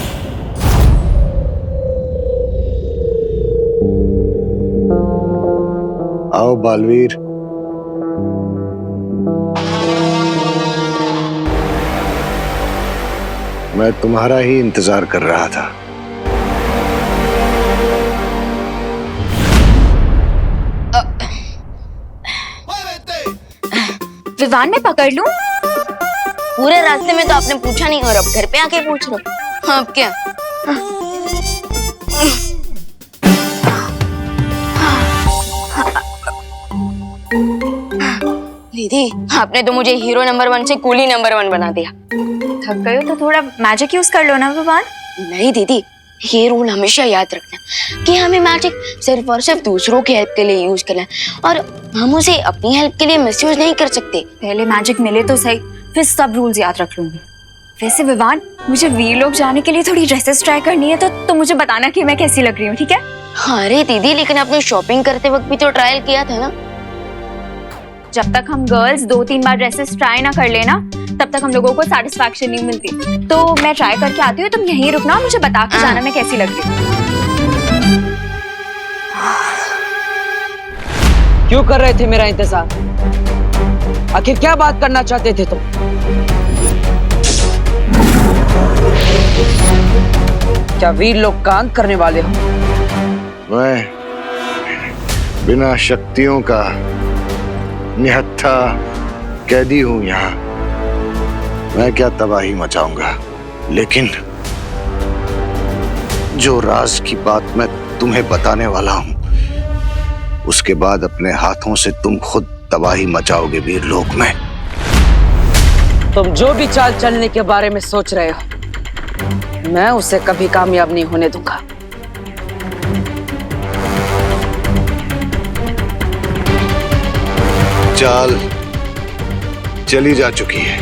आओ बालवीर। मैं तुम्हारा ही इंतजार कर रहा था। विवान मैं पकड़ लूं? पूरे रास्ते में तो आपने पूछा नहीं और अब घर पे आके पूछ रहे हो। हाँ, अब क्या? दीदी, आपने तो मुझे हीरो नंबर 1 से कूली नंबर 1 बना दिया। थक गए हो तो थोड़ा मैजिक यूज कर लो ना विवान। नहीं दीदी, ये रूल हमेशा याद रखना कि हमें मैजिक सिर्फ और सिर्फ दूसरों की हेल्प के लिए यूज करना है और हम उसे अपनी हेल्प के लिए मिसयूज नहीं कर सकते। पहले मैजिक मिले तो सही, फिर सब रूल्स याद रख लूंगी। वैसे विवान, मुझे वीर लोग जाने के लिए थोड़ी ड्रेसेस ट्राई करनी है तो मुझे बताना कि मैं कैसी लग रही हूँ, ठीक है? अरे दीदी, लेकिन आपने शॉपिंग करते वक्त भी तो ट्रायल किया था ना। जब तक हम गर्ल्स 2-3 बार ड्रेसेस ट्राई ना कर लेना तब तक हम लोगों को सेटिस्फैक्शन नहीं मिलती। तो मैं ट्राई करके आती हूँ, तुम यहीं रुकना, मुझे बता के जाना मैं कैसी लग रही हूँ। क्यों कर रहे थे मेरा इंतजार? आखिर क्या बात करना चाहते थे तुम? क्या वीर लोग का अंत करने वाले हो? मैं बिना शक्तियों का निहत्था कैदी हूं यहाँ। मैं क्या तबाही मचाऊंगा, लेकिन जो राज की बात मैं तुम्हें बताने वाला हूं उसके बाद अपने हाथों से तुम खुद तबाही मचाओगे वीर लोक में। तुम जो भी चाल चलने के बारे में सोच रहे हो, मैं उसे कभी कामयाब नहीं होने दूंगा। चाल चली जा चुकी है,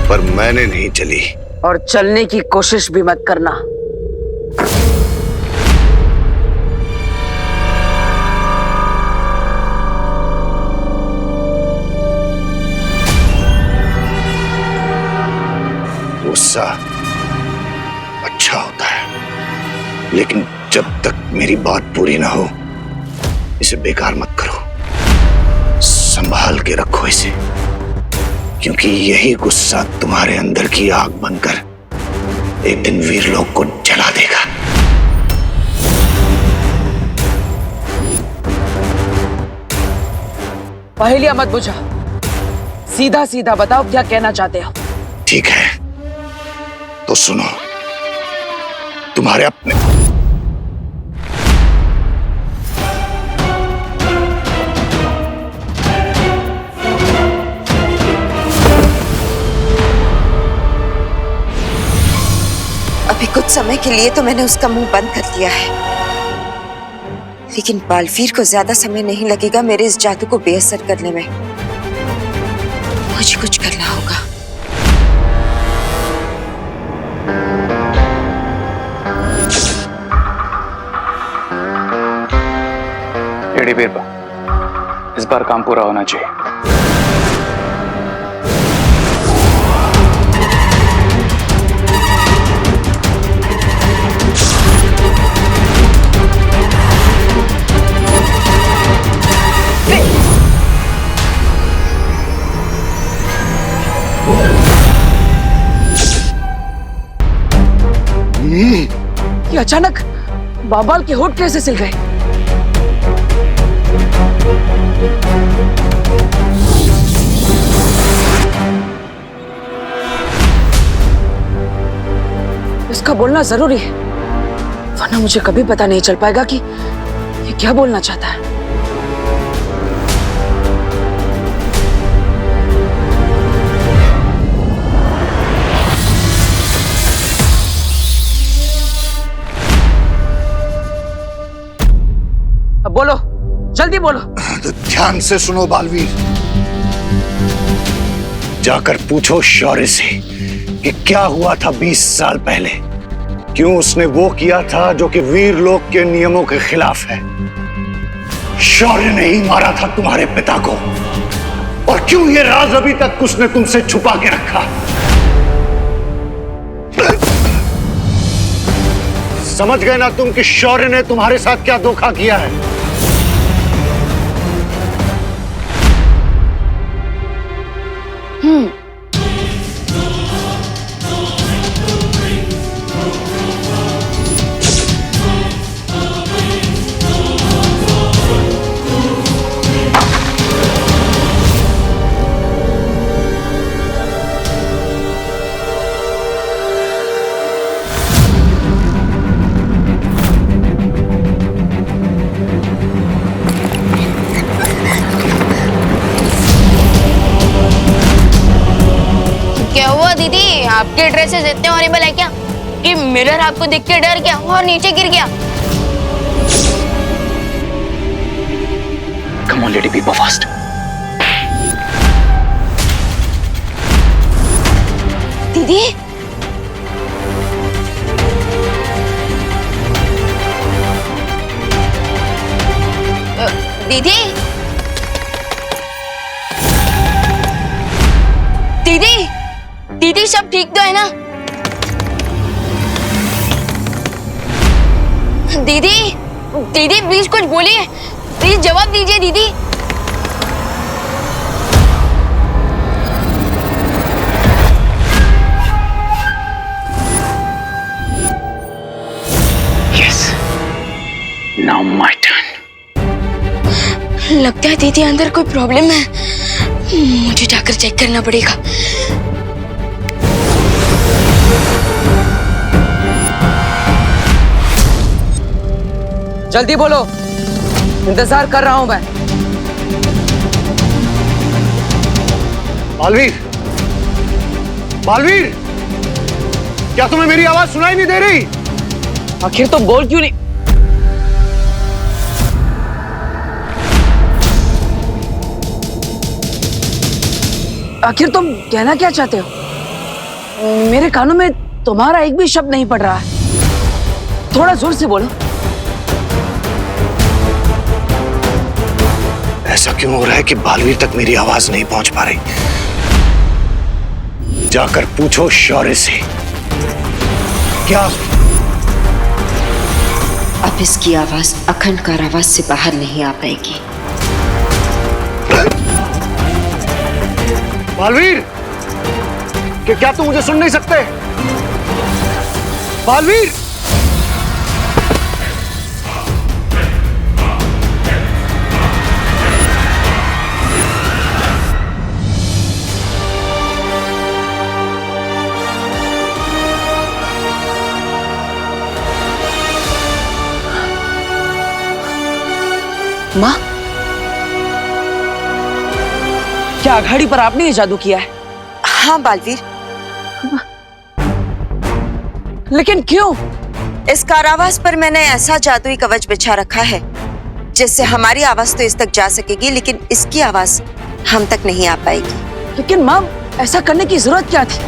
पर मैंने नहीं चली। और चलने की कोशिश भी मत करना। गुस्सा अच्छा होता है, लेकिन जब तक मेरी बात पूरी ना हो इसे बेकार मत करो। संभाल के रखो इसे, क्योंकि यही गुस्सा तुम्हारे अंदर की आग बनकर एक दिन वीर लोग को जला देगा। पहेलियां मत बुझा, सीधा सीधा बताओ क्या कहना चाहते हो। ठीक है तो सुनो। तुम्हारे अपने अभी कुछ समय के लिए तो मैंने उसका मुंह बंद कर दिया है, लेकिन बालवीर को ज्यादा समय नहीं लगेगा मेरे इस जादू को बेअसर करने में। मुझे कुछ करना होगा। एडी बीरबा, इस बार काम पूरा होना चाहिए। ये अचानक बाबाल के होठ कैसे सिल गए? इसका बोलना जरूरी है, वरना मुझे कभी पता नहीं चल पाएगा कि ये क्या बोलना चाहता है। अब बोलो, जल्दी बोलो। तो ध्यान से सुनो बालवीर, जाकर पूछो शौर्य से कि क्या हुआ था 20 साल पहले। क्यों उसने वो किया था जो कि वीर लोक के नियमों के खिलाफ है। शौर्य ने ही मारा था तुम्हारे पिता को, और क्यों ये राज अभी तक उसने तुमसे छुपा के रखा। समझ गए ना तुम कि शौर्य ने तुम्हारे साथ क्या धोखा किया है। आपके ड्रेसेस इतने हॉरिबल है क्या कि मिरर आपको देख के डर गया और नीचे गिर गया? Come on, lady, be fast. दीदी, दीदी, दीदी, दीदी सब ठीक तो है ना? दीदी, दीदी प्लीज कुछ बोलिए, प्लीज जवाब दीजिए दीदी। Yes. Now my turn. लगता है दीदी अंदर कोई प्रॉब्लम है, मुझे जाकर चेक करना पड़ेगा। जल्दी बोलो, इंतजार कर रहा हूं मैं। बालवीर, बालवीर, क्या तुम्हें मेरी आवाज सुनाई नहीं दे रही? आखिर तुम बोल क्यों नहीं? आखिर तुम कहना क्या चाहते हो? मेरे कानों में तुम्हारा एक भी शब्द नहीं पड़ रहा है। थोड़ा जोर से बोलो। ऐसा क्यों हो रहा है कि बालवीर तक मेरी आवाज नहीं पहुंच पा रही? जाकर पूछो शौर्य से। क्या अब इसकी आवाज अखंड कारावास से बाहर नहीं आ पाएगी। बालवीर, क्या तुम मुझे सुन नहीं सकते? बालवीर, माँ, क्या अघाड़ी पर आपने ये जादू किया है? हाँ बालवीर। लेकिन क्यों? इस कारावास पर मैंने ऐसा जादुई कवच बिछा रखा है जिससे हमारी आवाज तो इस तक जा सकेगी, लेकिन इसकी आवाज हम तक नहीं आ पाएगी। लेकिन माँ, ऐसा करने की जरूरत क्या थी?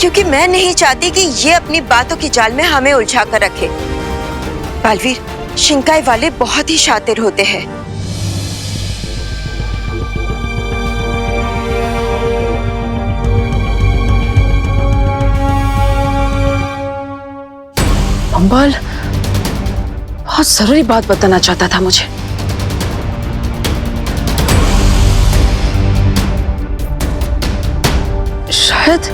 क्योंकि मैं नहीं चाहती कि ये अपनी बातों की जाल में हमें उलझा कर रखे। बालवीर, शिंकाई वाले बहुत ही शातिर होते हैं। अंबाल बहुत जरूरी बात बताना चाहता था मुझे। शायद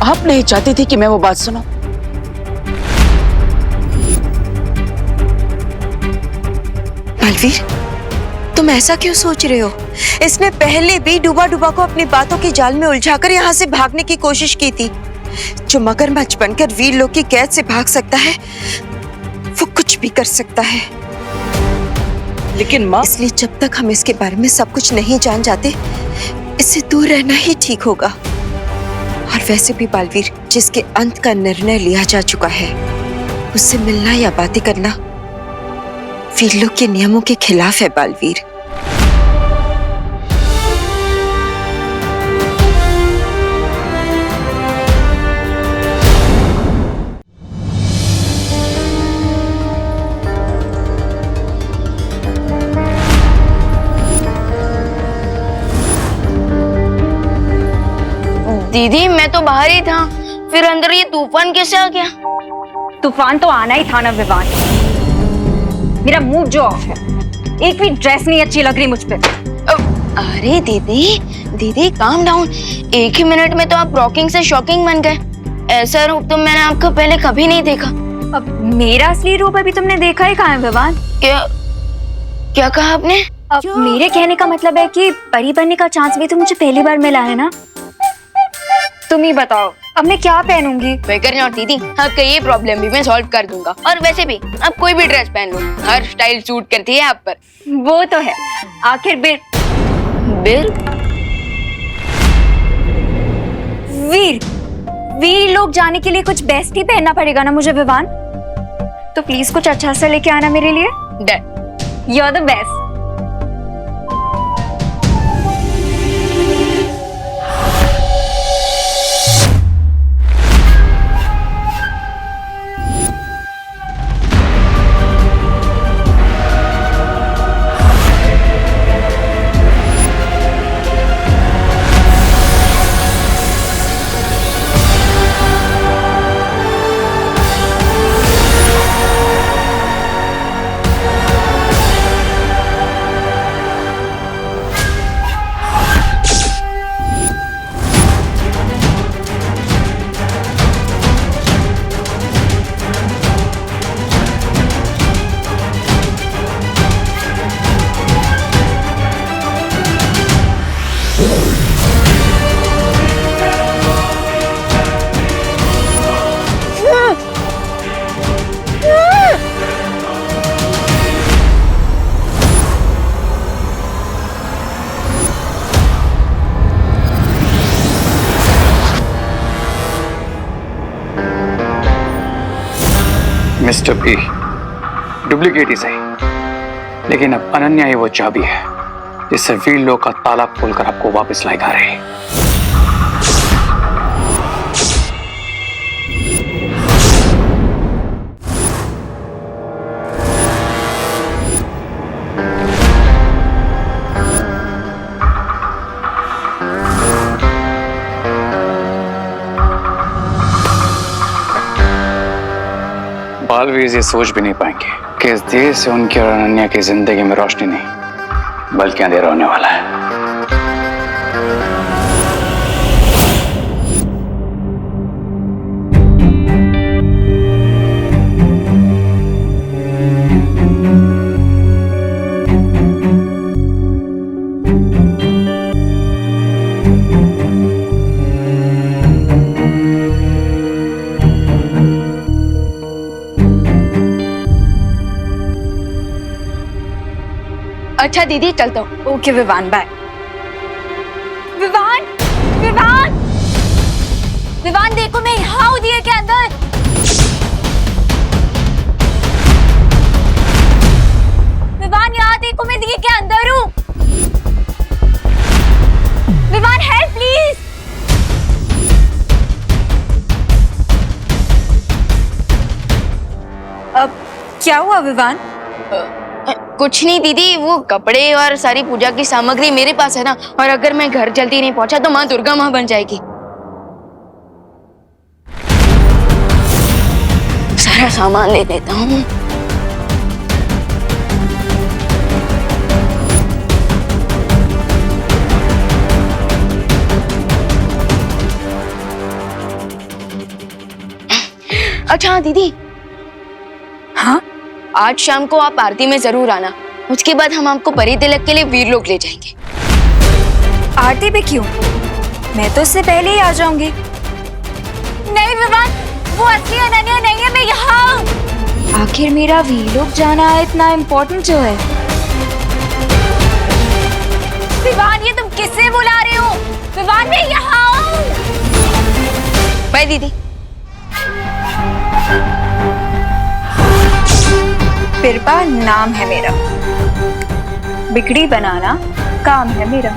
आप नहीं चाहती थी कि मैं वो बात सुनूं। बालवीर, तुम ऐसा क्यों सोच रहे हो? इसने पहले भी डूबा डूबा को अपनी बातों की जाल में उलझाकर यहाँ से भागने की कोशिश की थी। जो मगरमच्छ बनकर वीर लोग की कैद से भाग सकता है, वो कुछ भी कर सकता है। लेकिन माँ, इसलिए जब तक हम इसके बारे में सब कुछ नहीं जान जाते, इससे दूर रहना ही ठीक होगा। और वैसे भी बालवीर, जिसके अंत का निर्णय लिया जा चुका है, उससे मिलना या बातें करना वीर लोग के नियमों के खिलाफ है। बालवीर, दीदी मैं तो बाहर ही था, फिर अंदर ये तूफान कैसे आ गया? तूफान तो आना ही था ना विवान। मेरा मूड जो ऑफ है, एक भी ड्रेस नहीं अच्छी लग रही मुझ पे। अरे दीदी, दीदी काम डाउन। एक ही मिनट में तो आप रॉकिंग से शॉकिंग बन गए। ऐसा रूप तो मैंने आपका पहले कभी नहीं देखा। अब मेरा असली रूप अभी तुमने देखा ही कहाँ है विवान? क्या कहा आपने? अब मेरे कहने का मतलब है कि परी बनने का चांस भी तो मुझे पहली बार मिला है ना। तुम ही बताओ अब मैं क्या पहनूंगी? फिकर नॉट दीदी, आपका ये प्रॉब्लम भी मैं सॉल्व कर दूंगा। और वैसे भी आप कोई भी ड्रेस पहन लो, हर स्टाइल सूट करती है आप पर। वो तो है, आखिर बिर वीर, वीर लोग जाने के लिए कुछ बेस्ट ही पहनना पड़ेगा ना मुझे विवान। तो प्लीज कुछ अच्छा सा लेके आना मेरे लिए। Done. You are the best. Mister B, duplicate ही सही, लेकिन अब अनन्या ही वो चाबी है जिससे वीर लोग का ताला खोलकर आपको वापस लाएगा रहे। बालवीर ये सोच भी नहीं पाएंगे कि इस देर से उनकी और अनन्या की जिंदगी में रोशनी नहीं बल्कि अंधेरा होने वाला है। अच्छा दीदी चलता हूँ। Okay Vivaan, bye. विवान, विवान, विवान देखो मैं यहाँ हूँ दिए के अंदर। विवान यहाँ देखो मैं दिए के अंदर हूँ। Vivaan help please. अब क्या हुआ विवान? कुछ नहीं दीदी, वो कपड़े और सारी पूजा की सामग्री मेरे पास है ना, और अगर मैं घर जल्दी नहीं पहुंचा तो माँ दुर्गा माँ बन जाएगी। सारा सामान ले लेता हूँ। अच्छा दीदी, हाँ आज शाम को आप आरती में जरूर आना। उसके बाद हम आपको परी तिलक के लिए वीर लोग ले जाएंगे। आरती पे क्यों? मैं तो उससे पहले ही आ जाऊंगी। नहीं विवान, वो असली अनन्या नहीं है, मैं यहाँ हूँ। आखिर मेरा वीर लोग जाना इतना इम्पोर्टेंट जो है। विवान ये तुम किससे बुला रहे हो? विवान मैं यहाँ हूँ। बाय दीदी। बिरबा नाम है मेरा, बिगड़ी बनाना काम है मेरा।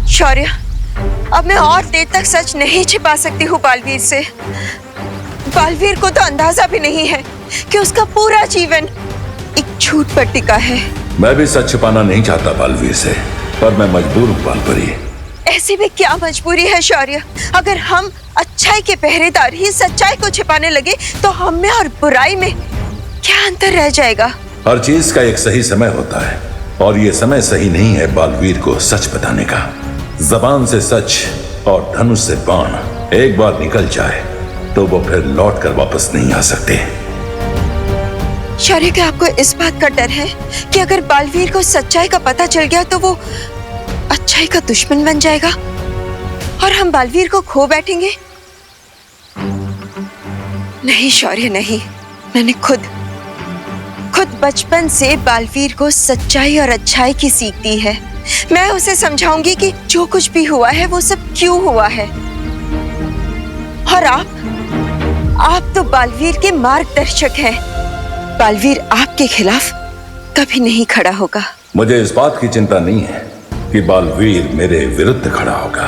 शौर्य, अब मैं और देर तक सच नहीं छिपा सकती हूँ बालवीर से। बालवीर को तो अंदाजा भी नहीं है कि उसका पूरा जीवन एक झूठ पर टिका है। मैं भी सच छिपाना नहीं चाहता बालवीर से, पर मैं मजबूर हूँ बालपरी। ऐसी भी क्या मजबूरी है शौर्य? अगर हम अच्छाई के पहरेदार ही सच्चाई को छिपाने लगे तो हम में और बुराई में क्या अंतर रह जाएगा? हर चीज का एक सही समय होता है, और ये समय सही नहीं है बालवीर को सच बताने का। जबान से सच और धनुष से बाण एक बार निकल जाए तो वो फिर लौट कर वापस नहीं आ सकते। शौर्य, क्या आपको इस बात का डर है कि अगर बालवीर को सच्चाई का पता चल गया तो वो अच्छाई का दुश्मन बन जाएगा और हम बालवीर को खो बैठेंगे? नहीं शौर्य, नहीं। मैंने खुद बचपन से बालवीर को सच्चाई और अच्छाई की सीख दी है। मैं उसे समझाऊंगी कि जो कुछ भी हुआ है वो सब क्यों हुआ है। और आप तो बालवीर के मार्गदर्शक हैं। बालवीर आपके खिलाफ कभी नहीं खड़ा होगा। मुझे इस बात की चिंता नहीं है कि बालवीर मेरे विरुद्ध खड़ा होगा।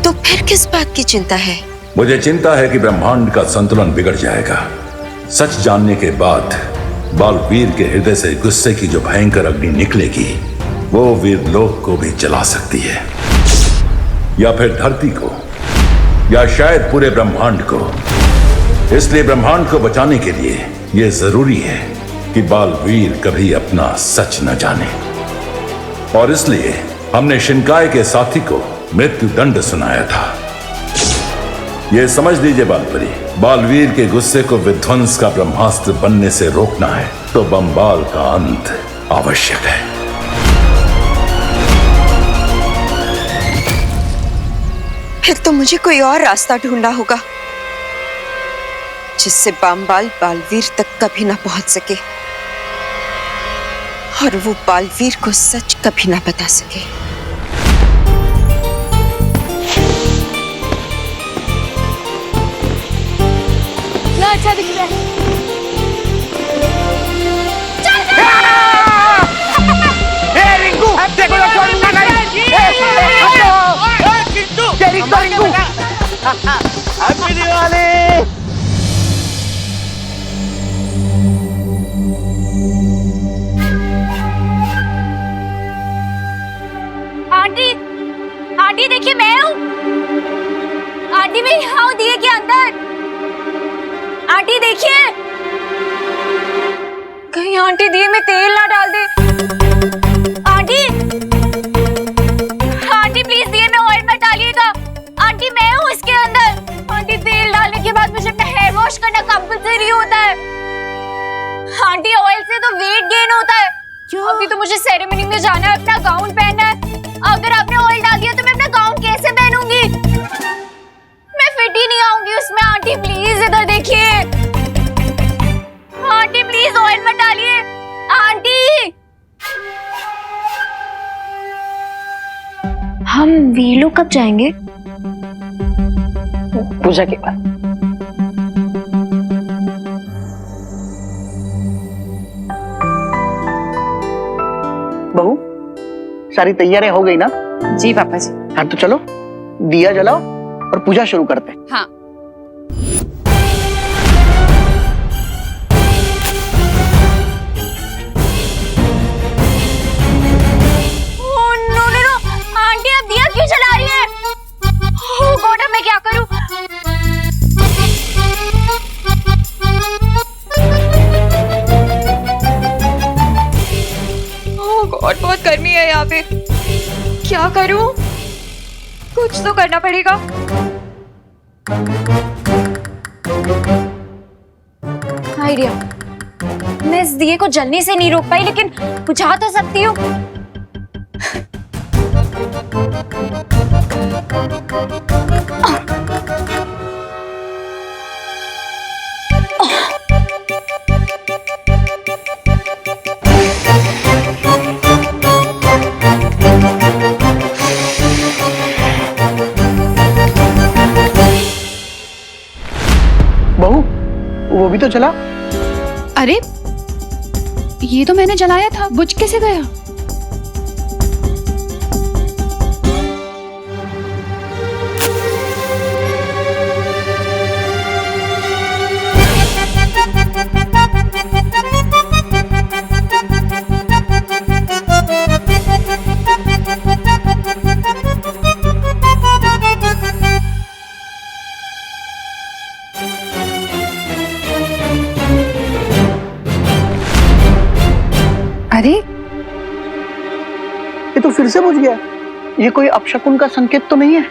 तो फिर किस बात की चिंता है? मुझे चिंता है कि ब्रह्मांड का संतुलन बिगड़ जाएगा। सच जानने के बाद बालवीर के हृदय से गुस्से की जो भयंकर अग्नि निकलेगी वो वीरलोक को भी जला सकती है, या फिर धरती को, या शायद पूरे ब्रह्मांड को। इसलिए ब्रह्मांड को बचाने के लिए यह जरूरी है कि बालवीर कभी अपना सच न जाने। और इसलिए हमने शिनकाय के साथी को मृत्यु दंड सुनाया था। यह समझ लीजिए बालपरी, बालवीर के गुस्से को विध्वंस का ब्रह्मास्त्र बनने से रोकना है तो बंबाल का अंत आवश्यक है। फिर तो मुझे कोई और रास्ता ढूंढना होगा जिससे बंबाल बालवीर तक कभी ना पहुंच सके और वो बालवीर को सच कभी ना बता सके। ना अच्छा दिख रहा है। रिंकू देखो ना कौन ना Rinku happy Diwali. Aunty aunty देखिए मैं हूँ। आंटी मैं यहाँ हूँ दिए के अंदर। आंटी देखिए कहीं आंटी दिए में तेल ना डाल दे। आंटी आंटी प्लीज दिए में ऑयल मत डालिएगा। आंटी मैं हूँ इसके अंदर। आंटी तेल डालने के बाद मुझे अपना हेयर वॉश करना कंपल्सरी होता है। आंटी ऑयल से तो वेट गेन होता है। अभी तो मुझे सेरेमनी में जाना है, अपना गाउन पहनना है। अगर आपने ऑयल डाल दिया तो मैं अपना गाउन कैसे पहनूंगी? मैं फिट ही नहीं आऊंगी उसमें। आंटी प्लीज इधर देखिए। आंटी प्लीज ऑयल मत डालिए। आंटी हम वीलो कब जाएंगे? पूजा के बाद। बहू सारी तैयारियां हो गई ना? जी पापा जी। हाँ तो चलो दिया जलाओ और पूजा शुरू करते हैं। हाँ। आंटी अब दिया क्यों जला रही है? ओह गॉड अब मैं क्या करूं? ओह गॉड बहुत गर्मी है यहाँ पे। क्या करूं? कुछ तो करना पड़ेगा। आइडिया। मैं इस दिए को जलने से नहीं रोक पाई लेकिन बुझा तो सकती हूँ। बहू वो भी तो चला। अरे ये तो मैंने जलाया था, बुझ कैसे गया? अरे ये तो फिर से बुझ गया। ये कोई अपशकुन का संकेत तो नहीं है?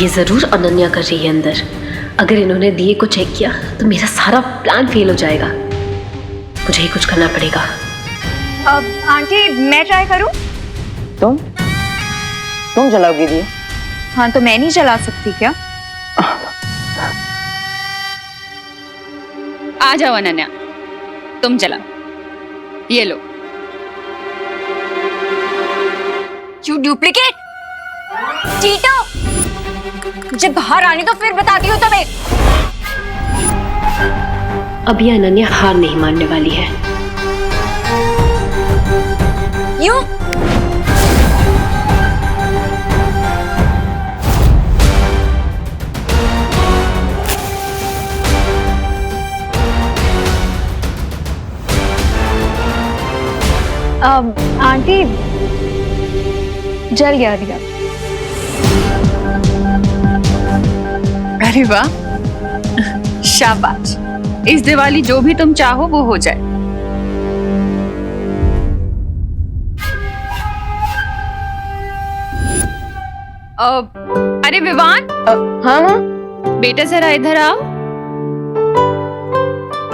ये जरूर अनन्या कर रही है अंदर। अगर इन्होंने दिए को चेक किया तो मेरा सारा प्लान फेल हो जाएगा। मुझे ही कुछ करना पड़ेगा। अब आंटी मैं ट्राई करूं? तुम जलाओगी दिए? हाँ तो मैं नहीं जला सकती क्या? आ जाओ अनन्या, तुम जलाओ। ये लो। You duplicate चीटो! मुझे बाहर आने तो फिर बताती हूँ तुम्हें। अब ये अनन्या हार नहीं मानने वाली है। यू आंटी जल गया दिया। अरे वाह, शाबाश। इस दिवाली जो भी तुम चाहो वो हो जाए। अरे विवान। हाँ माँ। बेटा जरा इधर आओ।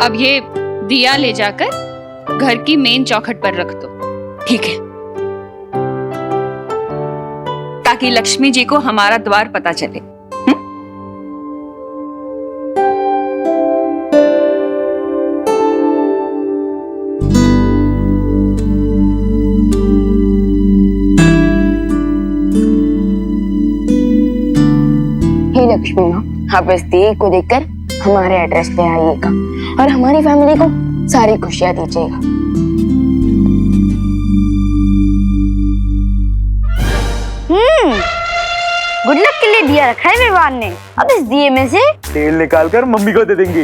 अब ये दिया ले जाकर घर की मेन चौखट पर रख दो। ठीक है, ताकि लक्ष्मी जी को हमारा द्वार पता चले। हे लक्ष्मी माँ, आप इस दिए को देखकर हमारे एड्रेस पे आइएगा और हमारी फैमिली को सारी खुशियां दीजिएगा। गुड लक के लिए दिया रखा है विवान ने। अब इस दिए में से तेल निकाल कर मम्मी को दे देंगे।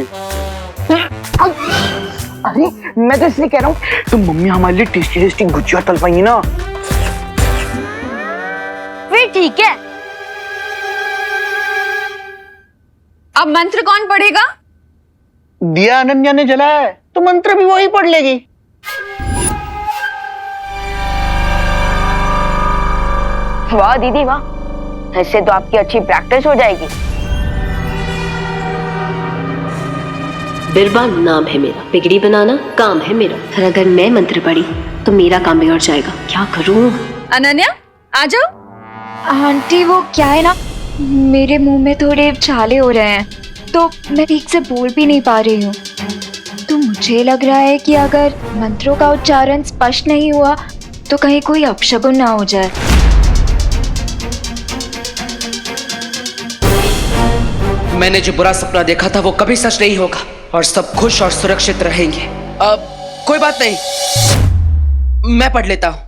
अरे मैं तो इसलिए कह रहा हूँ, तो मम्मी हमारे लिए टेस्टी टेस्टी गुजिया तल पाएंगी ना। फिर ठीक है। अब मंत्र कौन पढ़ेगा? दिया अनन्या ने जलाया है तो मंत्र भी वही पढ़ लेगी। वाह दीदी वाह, ऐसे तो आपकी अच्छी प्रैक्टिस हो जाएगी। बिरबान नाम है मेरा, बिगड़ी बनाना काम है मेरा। और अगर मैं मंत्र पढ़ी तो मेरा काम बिगड़ जाएगा। क्या करूं? अनन्या आ जाओ। आंटी वो क्या है ना, मेरे मुंह में थोड़े छाले हो रहे हैं तो मैं ठीक से बोल भी नहीं पा रही हूँ। तो मुझे लग रहा है कि अगर मंत्रों का उच्चारण स्पष्ट नहीं हुआ तो कहीं कोई अपशगुन ना हो जाए। मैंने जो बुरा सपना देखा था वो कभी सच नहीं होगा और सब खुश और सुरक्षित रहेंगे। अब कोई बात नहीं, मैं पढ़ लेता हूं।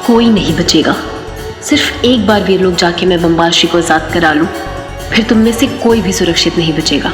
कोई नहीं बचेगा। सिर्फ एक बार वीर लोग जाके मैं बम्बाल श्री को आजाद करा लूं, फिर तुम में से कोई भी सुरक्षित नहीं बचेगा।